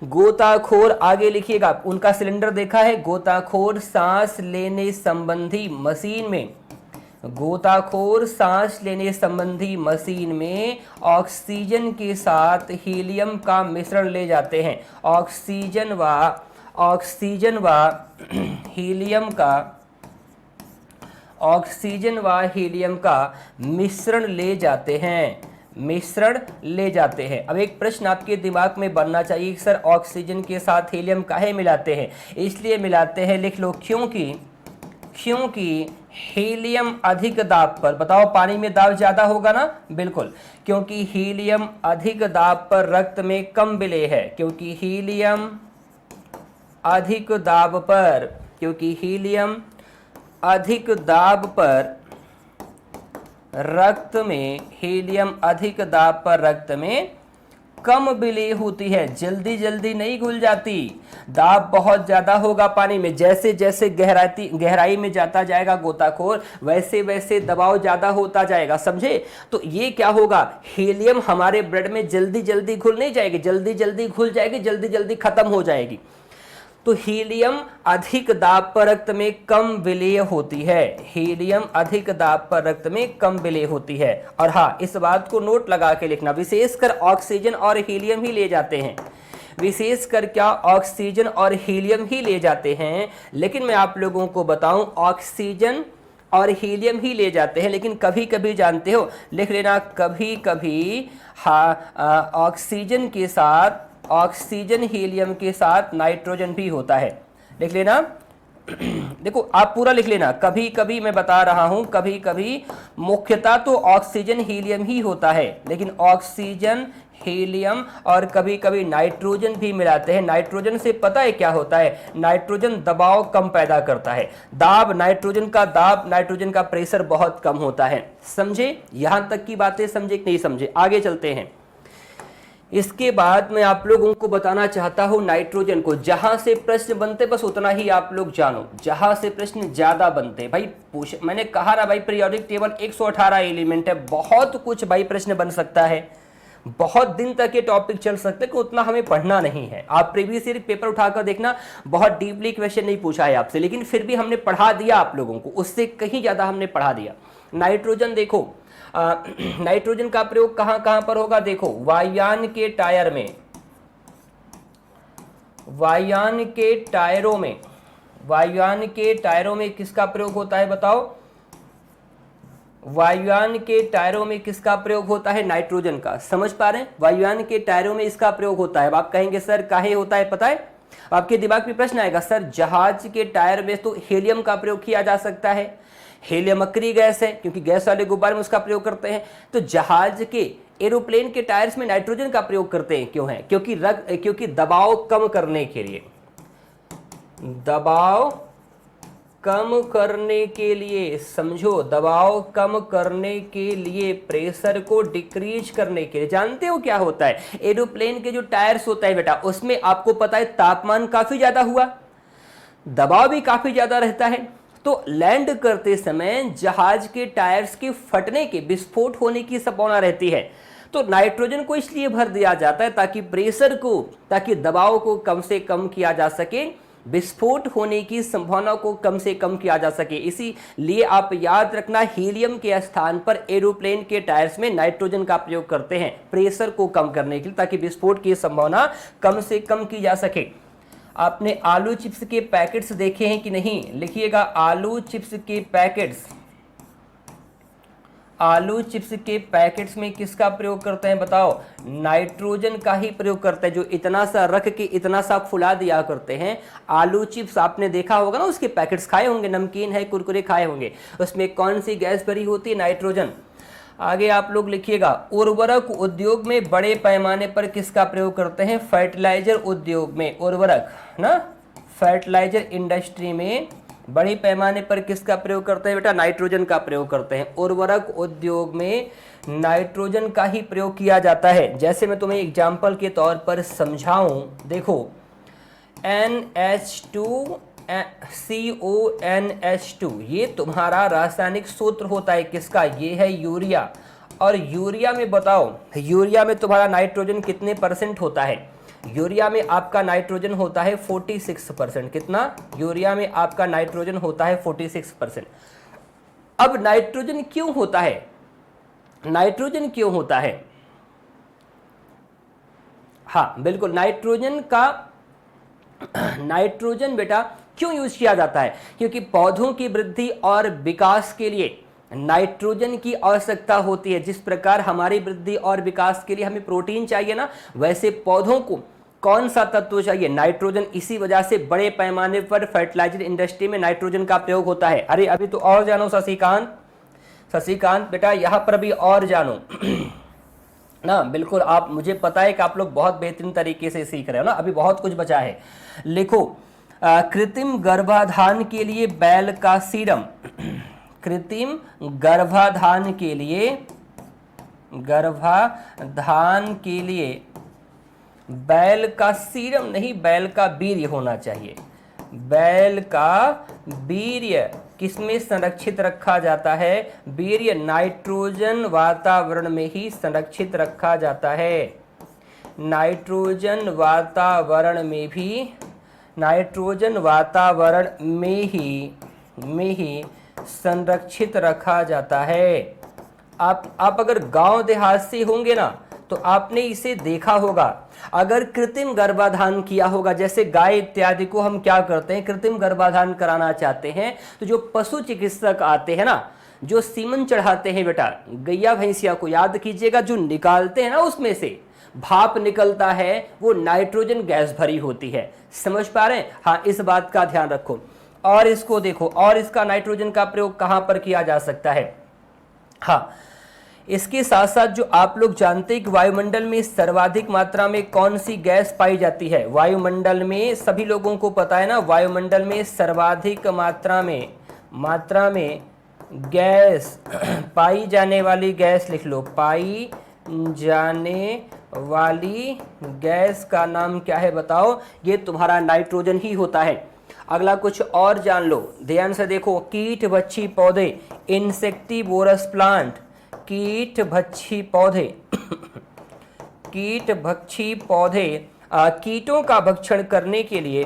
गोताखोर, आगे लिखिएगा, उनका सिलेंडर देखा है? गोताखोर सांस लेने संबंधी मशीन में, गोताखोर सांस लेने संबंधी मशीन में ऑक्सीजन के साथ हीलियम का मिश्रण ले जाते हैं। ऑक्सीजन व हीलियम का मिश्रण ले जाते हैं। अब एक प्रश्न आपके दिमाग में बनना चाहिए, सर ऑक्सीजन के साथ हीलियम काहे मिलाते हैं? इसलिए मिलाते हैं, लिख लो, क्योंकि हीलियम अधिक दाब पर, बताओ पानी में दाब ज्यादा होगा ना? बिल्कुल, क्योंकि हीलियम अधिक दाब पर रक्त में कम विलेय है। क्योंकि हीलियम अधिक दाब पर रक्त में कम विलेय होती है, जल्दी नहीं घुल जाती। दाब बहुत ज्यादा होगा पानी में, जैसे जैसे गहराई में जाता जाएगा गोताखोर, वैसे वैसे दबाव ज्यादा होता जाएगा, समझे? तो ये क्या होगा? हीलियम हमारे ब्लड में जल्दी घुल नहीं जाएगी, जल्दी घुल जाएगी, जल्दी खत्म हो जाएगी। तो हीलियम अधिक दाब पर रक्त में कम विलेय होती है। हीलियम अधिक दाब पर रक्त में कम विलेय होती है। और हाँ, इस बात को नोट लगा के लिखना, विशेषकर ऑक्सीजन और हीलियम ही ले जाते हैं। विशेषकर क्या? ऑक्सीजन और हीलियम ही ले जाते हैं। लेकिन मैं आप लोगों को बताऊं, ऑक्सीजन और हीलियम ही ले जाते हैं, लेकिन कभी कभी जानते हो, लिख लेना, कभी कभी ऑक्सीजन हीलियम के साथ नाइट्रोजन भी होता है। लिख लेना, देखो आप पूरा लिख लेना, कभी कभी मैं बता रहा हूं, कभी कभी, मुख्यतः तो ऑक्सीजन हीलियम ही होता है, लेकिन ऑक्सीजन हीलियम और कभी कभी नाइट्रोजन भी मिलाते हैं। नाइट्रोजन से पता है क्या होता है? नाइट्रोजन दबाव कम पैदा करता है। नाइट्रोजन का प्रेशर बहुत कम होता है। समझे? यहां तक की बातें समझे कि नहीं समझे? आगे चलते हैं। इसके बाद मैं आप लोगों को बताना चाहता हूं नाइट्रोजन को, जहां से प्रश्न बनते बस उतना ही आप लोग जानो, जहां से प्रश्न ज्यादा बनते भाई मैंने कहा ना भाई, पीरियोडिक टेबल 118 एलिमेंट है, बहुत कुछ भाई प्रश्न बन सकता है, बहुत दिन तक ये टॉपिक चल सकते हैं कि उतना हमें पढ़ना नहीं है। आप प्रीवियस ईयर पेपर उठाकर देखना, बहुत डीपली क्वेश्चन नहीं पूछा है आपसे, लेकिन फिर भी हमने पढ़ा दिया आप लोगों को, उससे कहीं ज्यादा हमने पढ़ा दिया। नाइट्रोजन देखो, नाइट्रोजन का प्रयोग कहां कहां पर होगा? देखो, वायुयान के टायरों में किसका प्रयोग होता है बताओ? वायुयान के टायरों में किसका प्रयोग होता है? नाइट्रोजन का। समझ पा रहे हैं? वायुयान के टायरों में इसका प्रयोग होता है। अब आप कहेंगे सर काहे होता है पता है? आपके दिमाग में प्रश्न आएगा, सर जहाज के टायर में तो हीलियम का प्रयोग किया जा सकता है, हीलियम अक्रिय गैस है, क्योंकि गैस वाले गुब्बारे में उसका प्रयोग करते हैं, तो जहाज के एरोप्लेन के टायर्स में नाइट्रोजन का प्रयोग करते हैं, क्यों है? क्योंकि दबाव कम करने के लिए, समझो, दबाव कम करने के लिए, प्रेशर को डिक्रीज करने के लिए। जानते हो क्या होता है? एरोप्लेन के जो टायर्स होता है बेटा, उसमें आपको पता है तापमान काफी ज्यादा हुआ, दबाव भी काफी ज्यादा रहता है, तो लैंड करते समय जहाज के टायर्स के फटने के, विस्फोट होने की संभावना रहती है। तो नाइट्रोजन को इसलिए भर दिया जाता है ताकि प्रेशर को, ताकि दबाव को कम से कम किया जा सके, विस्फोट होने की संभावना को कम से कम किया जा सके। इसीलिए आप याद रखना, हीलियम के स्थान पर एरोप्लेन के टायर्स में नाइट्रोजन का प्रयोग करते हैं प्रेशर को कम करने के लिए, ताकि विस्फोट की संभावना कम से कम की जा सके। आपने आलू चिप्स के पैकेट्स देखे हैं कि नहीं? लिखिएगा, आलू चिप्स के पैकेट्स। आलू चिप्स के पैकेट्स में किसका प्रयोग करते हैं बताओ? नाइट्रोजन का ही प्रयोग करते हैं। जो इतना सा रख के इतना सा फुला दिया करते हैं, आलू चिप्स आपने देखा होगा ना, उसके पैकेट्स खाए होंगे, नमकीन है, कुरकुरे खाए होंगे, उसमें कौन सी गैस भरी होती है? नाइट्रोजन। आगे आप लोग लिखिएगा, उर्वरक उद्योग में बड़े पैमाने पर किसका प्रयोग करते हैं? फर्टिलाइजर उद्योग में, उर्वरक ना, फर्टिलाइजर इंडस्ट्री में बड़े पैमाने पर किसका प्रयोग करते हैं बेटा? नाइट्रोजन का प्रयोग करते हैं। उर्वरक उद्योग में नाइट्रोजन का ही प्रयोग किया जाता है। जैसे मैं तुम्हें एग्जाम्पल के तौर पर समझाऊं, देखो NH2CONH2 ये तुम्हारा रासायनिक सूत्र होता है किसका? ये है यूरिया। और यूरिया में बताओ, यूरिया में तुम्हारा नाइट्रोजन कितने परसेंट होता है? यूरिया में आपका नाइट्रोजन होता है 46%। कितना? यूरिया में आपका नाइट्रोजन होता है 46%। अब नाइट्रोजन क्यों होता है? नाइट्रोजन क्यों होता है? हाँ बिल्कुल, नाइट्रोजन बेटा क्यों यूज किया जाता है? क्योंकि पौधों की वृद्धि और विकास के लिए नाइट्रोजन की आवश्यकता होती है। जिस प्रकार हमारी वृद्धि और विकास के लिए हमें प्रोटीन चाहिए ना, वैसे पौधों को कौन सा तत्व चाहिए? नाइट्रोजन। इसी वजह से बड़े पैमाने पर फर्टिलाइजर इंडस्ट्री में नाइट्रोजन का प्रयोग होता है। अरे अभी तो और जानो शशिकांत बेटा, यहां पर भी और जानो ना। बिल्कुल, आप, मुझे पता है कि आप लोग बहुत बेहतरीन तरीके से सीख रहे हो ना, अभी बहुत कुछ बचा है। लिखो, कृत्रिम गर्भाधान के लिए बैल का सीरम। कृत्रिम गर्भाधान के लिए बैल का सीरम नहीं, बैल का वीर्य होना चाहिए। बैल का वीर्य किसमें संरक्षित रखा जाता है? वीर्य नाइट्रोजन वातावरण में ही संरक्षित रखा जाता है। नाइट्रोजन वातावरण में ही संरक्षित रखा जाता है। आप अगर गांव देहात से होंगे ना, तो आपने इसे देखा होगा। अगर कृत्रिम गर्भाधान किया होगा, जैसे गाय इत्यादि को हम क्या करते हैं, कृत्रिम गर्भाधान कराना चाहते हैं, तो जो पशु चिकित्सक आते हैं ना, जो सीमन चढ़ाते हैं बेटा, गैया भैंसिया को याद कीजिएगा, जो निकालते हैं ना, उसमें से भाप निकलता है, वो नाइट्रोजन गैस भरी होती है। समझ पा रहे हैं? हाँ, इस बात का ध्यान रखो। और इसको देखो, और इसका नाइट्रोजन का प्रयोग कहां पर किया जा सकता है? हाँ, इसके साथ साथ जो आप लोग जानते हैं कि वायुमंडल में सर्वाधिक मात्रा में कौन सी गैस पाई जाती है? वायुमंडल में, सभी लोगों को पता है ना, वायुमंडल में सर्वाधिक मात्रा में गैस पाई जाने वाली गैस, लिख लो, पाई जाने वाली गैस का नाम क्या है बताओ? ये तुम्हारा नाइट्रोजन ही होता है। अगला कुछ और जान लो, ध्यान से देखो। कीट भक्षी पौधे, इंसेक्टिवोरस प्लांट, कीट भक्षी पौधे कीटों का भक्षण करने के लिए,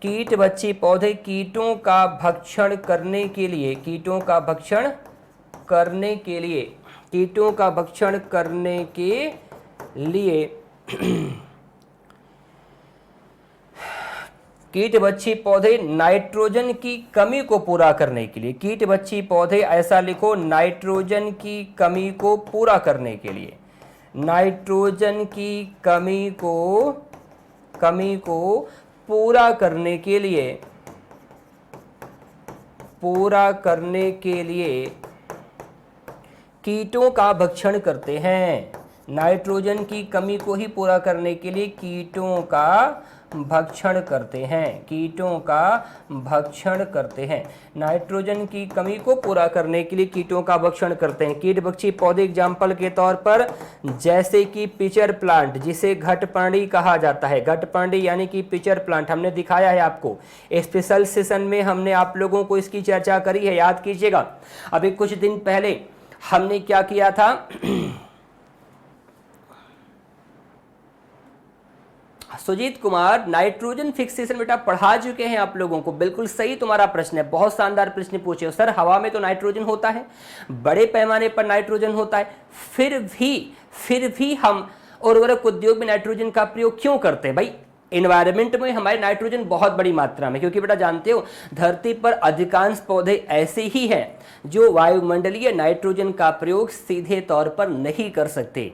कीट भक्षी पौधे कीटों का भक्षण करने के लिए कीट भक्षी पौधे नाइट्रोजन की कमी को पूरा करने के लिए, कीट भक्षी पौधे, ऐसा लिखो, नाइट्रोजन की कमी को पूरा करने के लिए, नाइट्रोजन की कमी को पूरा करने के लिए कीटों का भक्षण करते हैं। नाइट्रोजन की कमी को ही पूरा करने के लिए कीटों का भक्षण करते हैं, कीटों का भक्षण करते हैं। नाइट्रोजन की कमी को पूरा करने के लिए कीटों का भक्षण करते हैं। कीटभक्षी पौधे एग्जाम्पल के तौर पर जैसे कि पिचर प्लांट, जिसे घटपर्णी कहा जाता है। घटपर्णी यानी कि पिचर प्लांट हमने दिखाया है आपको, स्पेशल सेशन में हमने आप लोगों को इसकी चर्चा करी है, याद कीजिएगा। अभी कुछ दिन पहले हमने क्या किया था, सुजीत कुमार नाइट्रोजन फिक्सेशन बेटा पढ़ा चुके हैं आप लोगों को। बिल्कुल सही तुम्हारा प्रश्न है, बहुत शानदार प्रश्न पूछे हो सर। हवा में तो नाइट्रोजन होता है, बड़े पैमाने पर नाइट्रोजन होता है, फिर भी हम उर्वरक उद्योग में नाइट्रोजन का प्रयोग क्यों करते हैं भाई? एनवायरनमेंट में हमारे नाइट्रोजन बहुत बड़ी मात्रा में, क्योंकि बेटा जानते हो धरती पर अधिकांश पौधे ऐसे ही हैं जो वायुमंडलीय नाइट्रोजन का प्रयोग सीधे तौर पर नहीं कर सकते।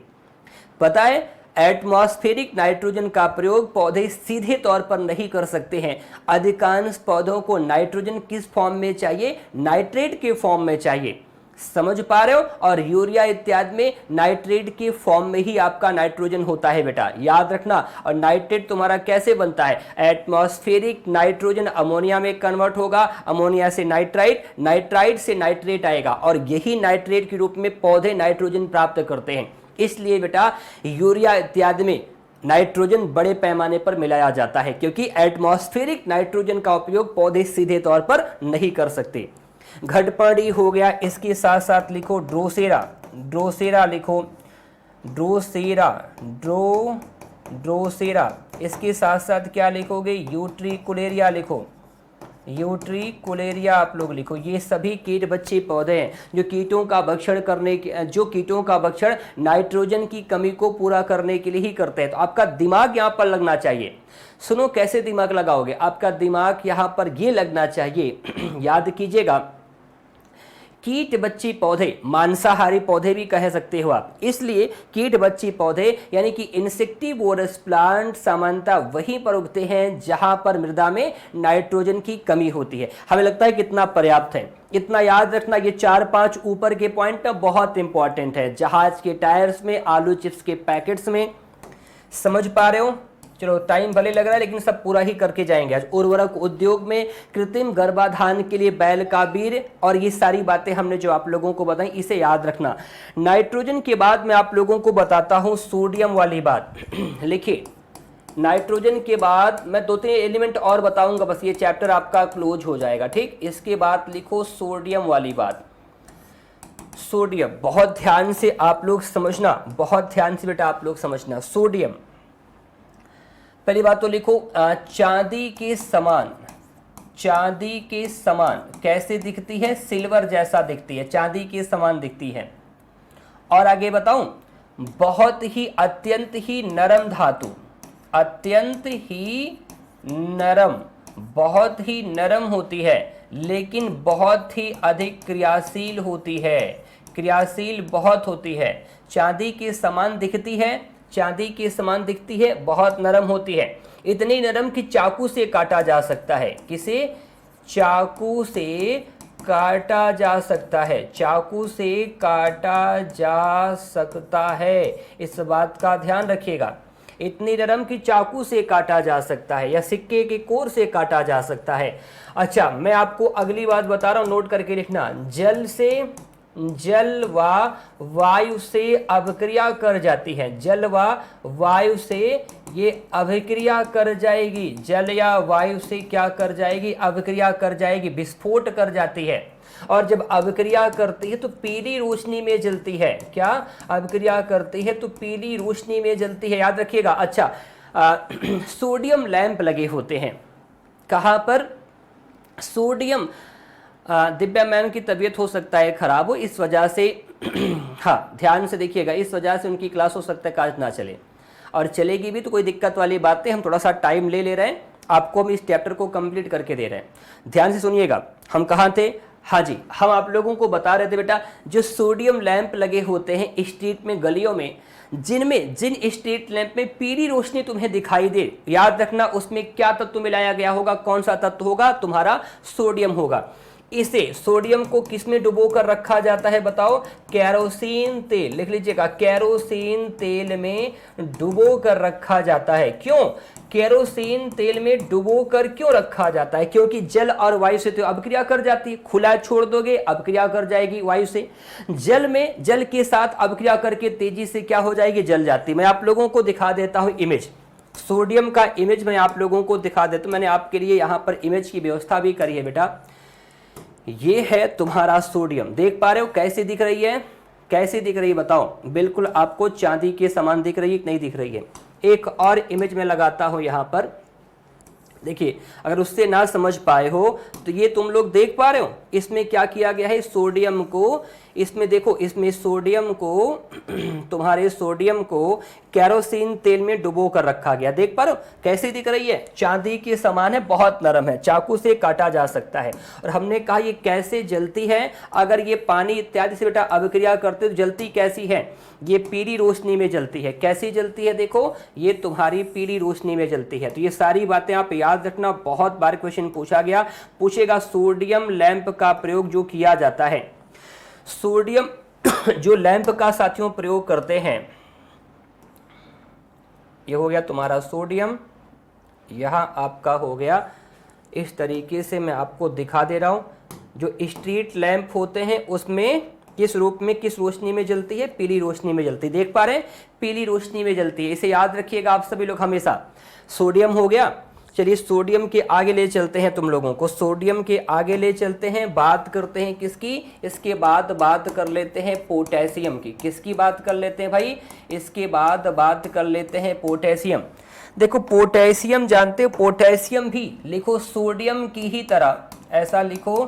पता है, एटमॉस्फेरिक नाइट्रोजन का प्रयोग पौधे सीधे तौर पर नहीं कर सकते हैं। अधिकांश पौधों को नाइट्रोजन किस फॉर्म में चाहिए? नाइट्रेट के फॉर्म में चाहिए। समझ पा रहे हो? और यूरिया इत्यादि में नाइट्रेट के फॉर्म में ही आपका नाइट्रोजन होता है बेटा, याद रखना। और नाइट्रेट तुम्हारा कैसे बनता है? एटमॉस्फेरिक नाइट्रोजन अमोनिया में कन्वर्ट होगा, अमोनिया से नाइट्राइट, नाइट्राइट से नाइट्रेट आएगा, और यही नाइट्रेट के रूप में पौधे नाइट्रोजन प्राप्त करते हैं। इसलिए बेटा यूरिया इत्यादि में नाइट्रोजन बड़े पैमाने पर मिलाया जाता है, क्योंकि एटमॉस्फेरिक नाइट्रोजन का उपयोग पौधे सीधे तौर पर नहीं कर सकते। घटपर्णी हो गया, इसके साथ साथ लिखो ड्रोसेरा, ड्रोसेरा लिखो, ड्रोसेरा, ड्रोसेरा। इसके साथ साथ क्या लिखोगे? यूट्रिकुलेरिया लिखो, यूट्रिकुलेरिया आप लोग लिखो। ये सभी कीट बच्चे पौधे हैं जो कीटों का भक्षण करने के, जो कीटों का भक्षण नाइट्रोजन की कमी को पूरा करने के लिए ही करते हैं। तो आपका दिमाग यहाँ पर लगना चाहिए। सुनो कैसे दिमाग लगाओगे? आपका दिमाग यहाँ पर ये लगना चाहिए याद कीजिएगा, कीट बच्ची पौधे, मांसाहारी पौधे भी कह सकते हो आप। इसलिए कीट बच्ची पौधे यानी कि इंसेक्टिवोरस प्लांट सामान्यतः वहीं पर उगते हैं जहां पर मृदा में नाइट्रोजन की कमी होती है। हमें लगता है कितना पर्याप्त है, इतना याद रखना। ये 4-5 ऊपर के पॉइंट बहुत इंपॉर्टेंट है। जहाज के टायर्स में, आलू चिप्स के पैकेट्स में, समझ पा रहे हो? चलो टाइम भले लग रहा है लेकिन सब पूरा ही करके जाएंगे आज। उर्वरक उद्योग में कृत्रिम गर्भाधान के लिए बैल का वीर्य, और ये सारी बातें हमने जो आप लोगों को बताई, इसे याद रखना। नाइट्रोजन के बाद मैं आप लोगों को बताता हूं सोडियम वाली बात लिखिए। नाइट्रोजन के बाद मैं 2-3 एलिमेंट और बताऊंगा, बस ये चैप्टर आपका क्लोज हो जाएगा, ठीक। इसके बाद लिखो सोडियम वाली बात। सोडियम बहुत ध्यान से आप लोग समझना, बहुत ध्यान से बेटा आप लोग समझना। सोडियम पहली बात तो लिखो, चांदी के समान, चांदी के समान कैसे दिखती है? सिल्वर जैसा दिखती है, चांदी के समान दिखती है। और आगे बताऊं, बहुत ही अत्यंत ही नरम धातु, अत्यंत ही नरम, बहुत ही नरम होती है, लेकिन बहुत ही अधिक क्रियाशील होती है, क्रियाशील बहुत होती है। चांदी के समान दिखती है, चांदी के समान दिखती है, बहुत नरम होती है, इतनी नरम कि चाकू से काटा जा सकता है। किसे? चाकू से काटा जा सकता है, चाकू से काटा जा सकता है। इस बात का ध्यान रखिएगा, इतनी नरम कि चाकू से काटा जा सकता है या सिक्के के कोर से काटा जा सकता है। अच्छा, मैं आपको अगली बात बता रहा हूं, नोट करके लिखना। जल से, जल व वायु से अभिक्रिया कर जाती है, जल व वायु से ये अभिक्रिया कर जाएगी, जल या वायु से क्या कर जाएगी? अभिक्रिया कर जाएगी, विस्फोट कर जाती है। और जब अभिक्रिया करती है तो पीली रोशनी में जलती है। क्या? अभिक्रिया करती है तो पीली रोशनी में जलती है, याद रखिएगा। अच्छा, सोडियम लैंप लगे होते हैं, कहाँ पर? सोडियम, दिव्या मैम की तबीयत हो सकता है खराब हो, इस वजह से हाँ ध्यान से देखिएगा, इस वजह से उनकी क्लास हो सकता है आज ना चले, और चलेगी भी तो कोई दिक्कत वाली बात है। हम थोड़ा सा टाइम ले रहे हैं, आपको हम इस चैप्टर को कंप्लीट करके दे रहे हैं। ध्यान से सुनिएगा, हम कहाँ थे? हाँ जी, हम आप लोगों को बता रहे थे बेटा, जो सोडियम लैंप लगे होते हैं स्ट्रीट में, गलियों में, जिन स्ट्रीट लैंप में पीली रोशनी तुम्हें दिखाई दे, याद रखना उसमें क्या तत्व मिलाया गया होगा? कौन सा तत्व होगा? तुम्हारा सोडियम होगा। इसे सोडियम को किस में डुबो कर रखा जाता है बताओ? केरोसिन तेल, लिख लीजिएगा, केरोसिन तेल में डुबो कर रखा जाता है। क्यों केरोसिन तेल में डुबो कर क्यों रखा जाता है? क्योंकि जल और वायु से तो अभिक्रिया कर जाती है, खुला छोड़ दोगे अभिक्रिया कर जाएगी वायु से, जल में जल के साथ अभिक्रिया करके तेजी से क्या हो जाएगी? जल जाती। मैं आप लोगों को दिखा देता हूं इमेज, सोडियम का इमेज मैं आप लोगों को दिखा देता हूं। मैंने आपके लिए यहां पर इमेज की व्यवस्था भी करी है बेटा। ये है तुम्हारा सोडियम, देख पा रहे हो कैसे दिख रही है? कैसे दिख रही है बताओ? बिल्कुल आपको चांदी के समान दिख रही है, नहीं दिख रही है? एक और इमेज में लगाता हूं यहां पर, देखिए अगर उससे ना समझ पाए हो तो ये तुम लोग देख पा रहे हो, इसमें क्या किया गया है? सोडियम को, इसमें देखो, इसमें सोडियम को तुम्हारे सोडियम को केरोसिन तेल में डुबो कर रखा गया। देख पा रहे हो कैसे दिख रही है? चांदी के समान है, बहुत नरम है, चाकू से काटा जा सकता है। और हमने कहा ये कैसे जलती है? अगर ये पानी इत्यादि से बेटा अभिक्रिया करते तो जलती कैसी है? ये पीली रोशनी में जलती है। कैसी जलती है? देखो ये तुम्हारी पीली रोशनी में जलती है। तो ये सारी बातें आप याद रखना, बहुत बार क्वेश्चन पूछेगा सोडियम लैंप का प्रयोग जो किया जाता है, सोडियम जो लैंप का साथियों प्रयोग करते हैं, ये हो गया तुम्हारा सोडियम, यहां आपका हो गया इस तरीके से मैं आपको दिखा दे रहा हूं। जो स्ट्रीट लैंप होते हैं उसमें किस रूप में, किस रोशनी में जलती है? पीली रोशनी में जलती है। देख पा रहे हैं पीली रोशनी में जलती है। इसे याद रखिएगा आप सभी लोग हमेशा। सोडियम हो गया। चलिए सोडियम के आगे ले चलते हैं तुम लोगों को, सोडियम के आगे ले चलते हैं। बात करते हैं किसकी? इसके बाद बात कर लेते हैं पोटेशियम की। किसकी बात कर लेते हैं भाई? इसके बाद बात कर लेते हैं पोटेशियम। देखो पोटेशियम जानते हो, पोटेशियम भी लिखो सोडियम की ही तरह, ऐसा लिखो,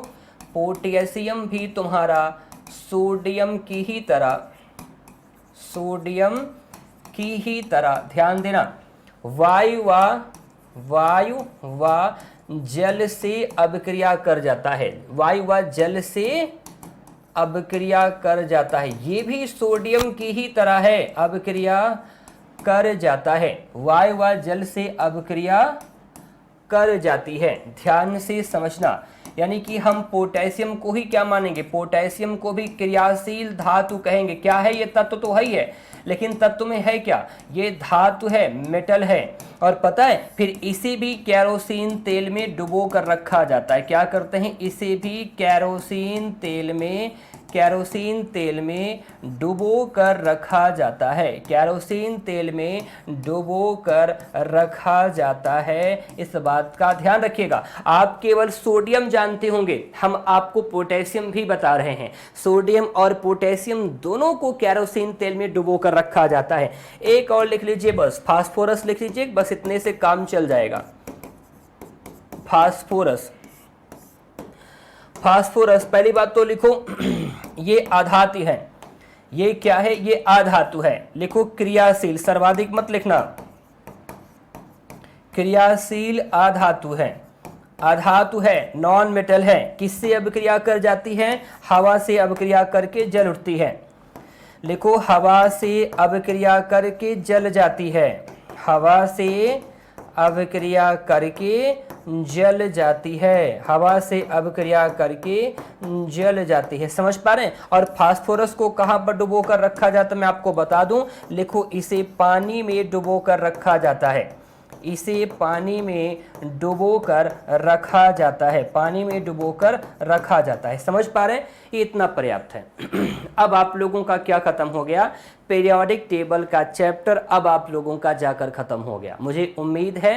पोटेशियम भी तुम्हारा सोडियम की ही तरह, सोडियम की ही तरह, ध्यान देना, वायु व जल से अभिक्रिया कर जाता है। वायु व जल से अभिक्रिया कर जाता है। ये भी सोडियम की ही तरह है, अभिक्रिया कर जाता है। वायु व जल से अभिक्रिया कर जाती है। ध्यान से समझना, यानी कि हम पोटेशियम को ही क्या मानेंगे? पोटेशियम को भी क्रियाशील धातु कहेंगे। क्या है ये? तत्व तो है ही है, लेकिन तत्व में है क्या? ये धातु है, मेटल है। और पता है फिर इसे भी केरोसिन तेल में डुबो कर रखा जाता है। क्या करते हैं? इसे भी केरोसिन तेल में डुबो कर रखा जाता है। केरोसिन तेल में डुबो कर रखा जाता है। इस बात का ध्यान रखिएगा। आप केवल सोडियम जानते होंगे, हम आपको पोटेशियम भी बता रहे हैं। सोडियम और पोटेशियम दोनों को केरोसिन तेल में डुबो कर रखा जाता है। एक और लिख लीजिए बस, फास्फोरस लिख लीजिए, बस इतने से काम चल जाएगा। फास्फोरस, फास्फोरस पहली बात तो लिखो ये आधातु है। ये क्या है? ये आधातु है। लिखो क्रियाशील, सर्वाधिक मत लिखना, क्रियाशील आधातु है। आधातु है, नॉन मेटल है। किससे अभिक्रिया कर जाती है? हवा से अभिक्रिया करके जल उठती है। लिखो हवा से अभिक्रिया करके जल जाती है। हवा से अभिक्रिया करके जल जाती है। हवा से अभिक्रिया करके जल जाती है। समझ पा रहे हैं? और फास्फोरस को कहां पर डुबो कर रखा जाता है मैं आपको बता दूं। लिखो इसे पानी में डुबो कर रखा जाता है। इसे पानी में डुबो कर रखा जाता है। पानी में डुबो कर रखा जाता है। समझ पा रहे हैं? ये इतना पर्याप्त है। अब आप लोगों का क्या खत्म हो गया? पीरियोडिक टेबल का चैप्टर अब आप लोगों का जाकर खत्म हो गया। मुझे उम्मीद है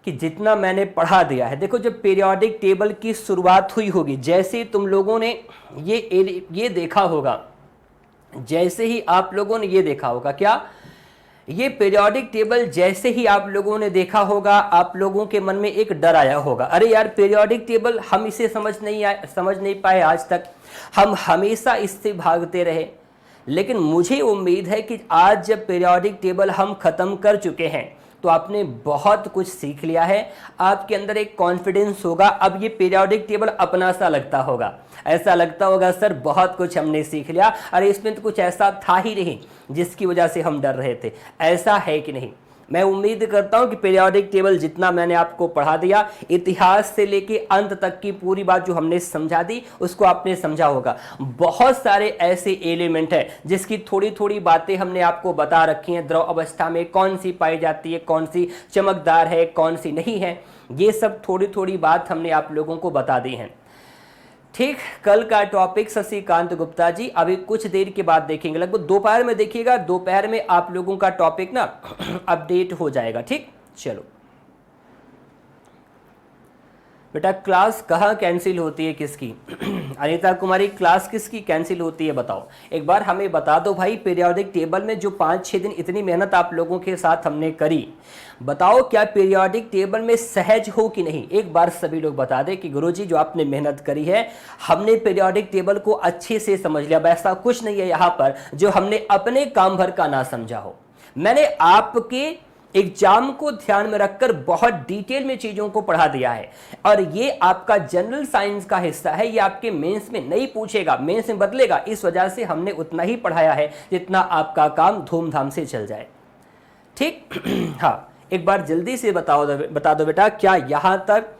कि जितना मैंने पढ़ा दिया है, देखो जब पीरियोडिक टेबल की शुरुआत हुई होगी, जैसे तुम लोगों ने ये देखा होगा, जैसे ही आप लोगों ने ये देखा होगा, क्या ये पीरियोडिक टेबल जैसे ही आप लोगों ने देखा होगा, आप लोगों के मन में एक डर आया होगा, अरे यार पीरियोडिक टेबल हम इसे समझ नहीं पाए आज तक, हम हमेशा इससे भागते रहे। लेकिन मुझे उम्मीद है कि आज जब पीरियोडिक टेबल हम खत्म कर चुके हैं तो आपने बहुत कुछ सीख लिया है। आपके अंदर एक कॉन्फिडेंस होगा। अब ये पीरियोडिक टेबल अपना सा लगता होगा, ऐसा लगता होगा सर बहुत कुछ हमने सीख लिया, अरे इसमें तो कुछ ऐसा था ही नहीं जिसकी वजह से हम डर रहे थे। ऐसा है कि नहीं? मैं उम्मीद करता हूं कि पीरियोडिक टेबल जितना मैंने आपको पढ़ा दिया, इतिहास से लेके अंत तक की पूरी बात जो हमने समझा दी उसको आपने समझा होगा। बहुत सारे ऐसे एलिमेंट हैं जिसकी थोड़ी थोड़ी बातें हमने आपको बता रखी हैं, द्रव अवस्था में कौन सी पाई जाती है, कौन सी चमकदार है, कौन सी नहीं है, ये सब थोड़ी थोड़ी बात हमने आप लोगों को बता दी है। ठीक, कल का टॉपिक शशिकांत गुप्ता जी अभी कुछ देर के बाद देखेंगे, लगभग दोपहर में देखिएगा, दोपहर में आप लोगों का टॉपिक ना अपडेट हो जाएगा। ठीक, चलो बेटा, क्लास कहाँ कैंसिल होती है किसकी? अनीता कुमारी, क्लास किसकी कैंसिल होती है बताओ एक बार, हमें बता दो भाई। पीरियोडिक टेबल में जो 5-6 दिन इतनी मेहनत आप लोगों के साथ हमने करी, बताओ क्या पीरियोडिक टेबल में सहज हो कि नहीं? एक बार सभी लोग बता दें कि गुरुजी जो आपने मेहनत करी है, हमने पीरियोडिक टेबल को अच्छे से समझ लिया। वैसा कुछ नहीं है यहाँ पर जो हमने अपने काम भर का ना समझा हो। मैंने आपके एग्जाम को ध्यान में रखकर बहुत डिटेल में चीजों को पढ़ा दिया है, और ये आपका जनरल साइंस का हिस्सा है। ये आपके मेंस में नहीं पूछेगा, मेंस में बदलेगा। इस वजह से हमने उतना ही पढ़ाया है जितना आपका काम धूमधाम से चल जाए। ठीक हाँ, एक बार जल्दी से बता दो बेटा, क्या यहां तक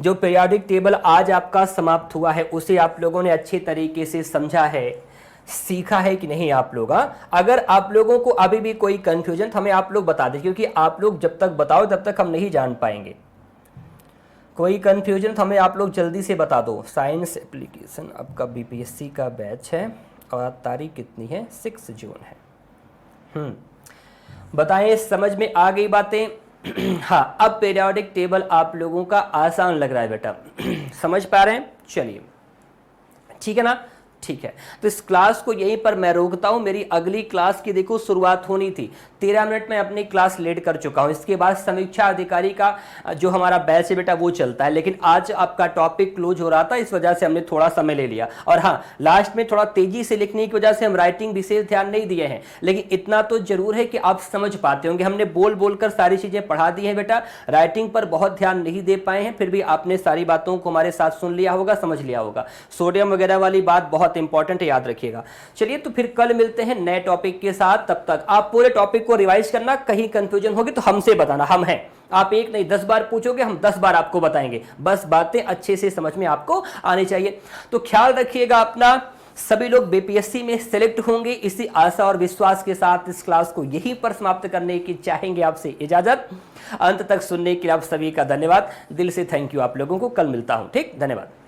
जो पीरियोडिक टेबल आज आपका समाप्त हुआ है उसे आप लोगों ने अच्छे तरीके से समझा है, सीखा है कि नहीं आप लोग? अगर आप लोगों को अभी भी कोई कंफ्यूजन हमें आप लोग बता दें, क्योंकि आप लोग जब तक बताओ तब तक हम नहीं जान पाएंगे। कोई कंफ्यूजन हमें आप लोग जल्दी से बता दो। साइंस एप्लीकेशन आपका बीपीएससी का बैच है और तारीख कितनी है? 6 जून है। बताएं, समझ में आ गई बातें? हाँ, अब पीरियोडिक टेबल आप लोगों का आसान लग रहा है बेटा, समझ पा रहे हैं? चलिए ठीक है ना, ठीक है। तो इस क्लास को यहीं पर मैं रोकता हूं। मेरी अगली क्लास की देखो शुरुआत होनी थी, 13 मिनट में अपनी क्लास लेट कर चुका हूं। इसके बाद समीक्षा अधिकारी का जो हमारा बैच है बेटा वो चलता है, लेकिन आज आपका टॉपिक क्लोज हो रहा था, इस वजह से हमने थोड़ा समय ले लिया। और हाँ, लास्ट में थोड़ा तेजी से लिखने की वजह से हम राइटिंग विशेष ध्यान नहीं दिए हैं, लेकिन इतना तो जरूर है कि आप समझ पाते होंगे। हमने बोल बोलकर सारी चीजें पढ़ा दी हैं बेटा, राइटिंग पर बहुत ध्यान नहीं दे पाए हैं, फिर भी आपने सारी बातों को हमारे साथ सुन लिया होगा, समझ लिया होगा। सोडियम वगैरह वाली बात बहुत इंपॉर्टेंट है, याद रखिएगा। चलिए, तो फिर कल मिलते हैं नए टॉपिक के साथ। तब तक आप पूरे टॉपिक को रिवाइज करना, कहीं कंफ्यूजन होगी तो हमसे बताना, हम हैं। आप एक नहीं 10 बार पूछोगे, हम 10 बार आपको बताएंगे, बस बातें अच्छे से समझ में आपको आनी चाहिए। तो ख्याल रखिएगा अपना, सभी लोग बीपीएससी में सिलेक्ट होंगे, इसी आशा और विश्वास के साथ इस क्लास को यहीं पर समाप्त करने की चाहेंगे आपसे इजाजत। अंत तक सुनने के लिए आप सभी का धन्यवाद, दिल से थैंक यू आप लोगों को। कल मिलता हूं, ठीक, धन्यवाद।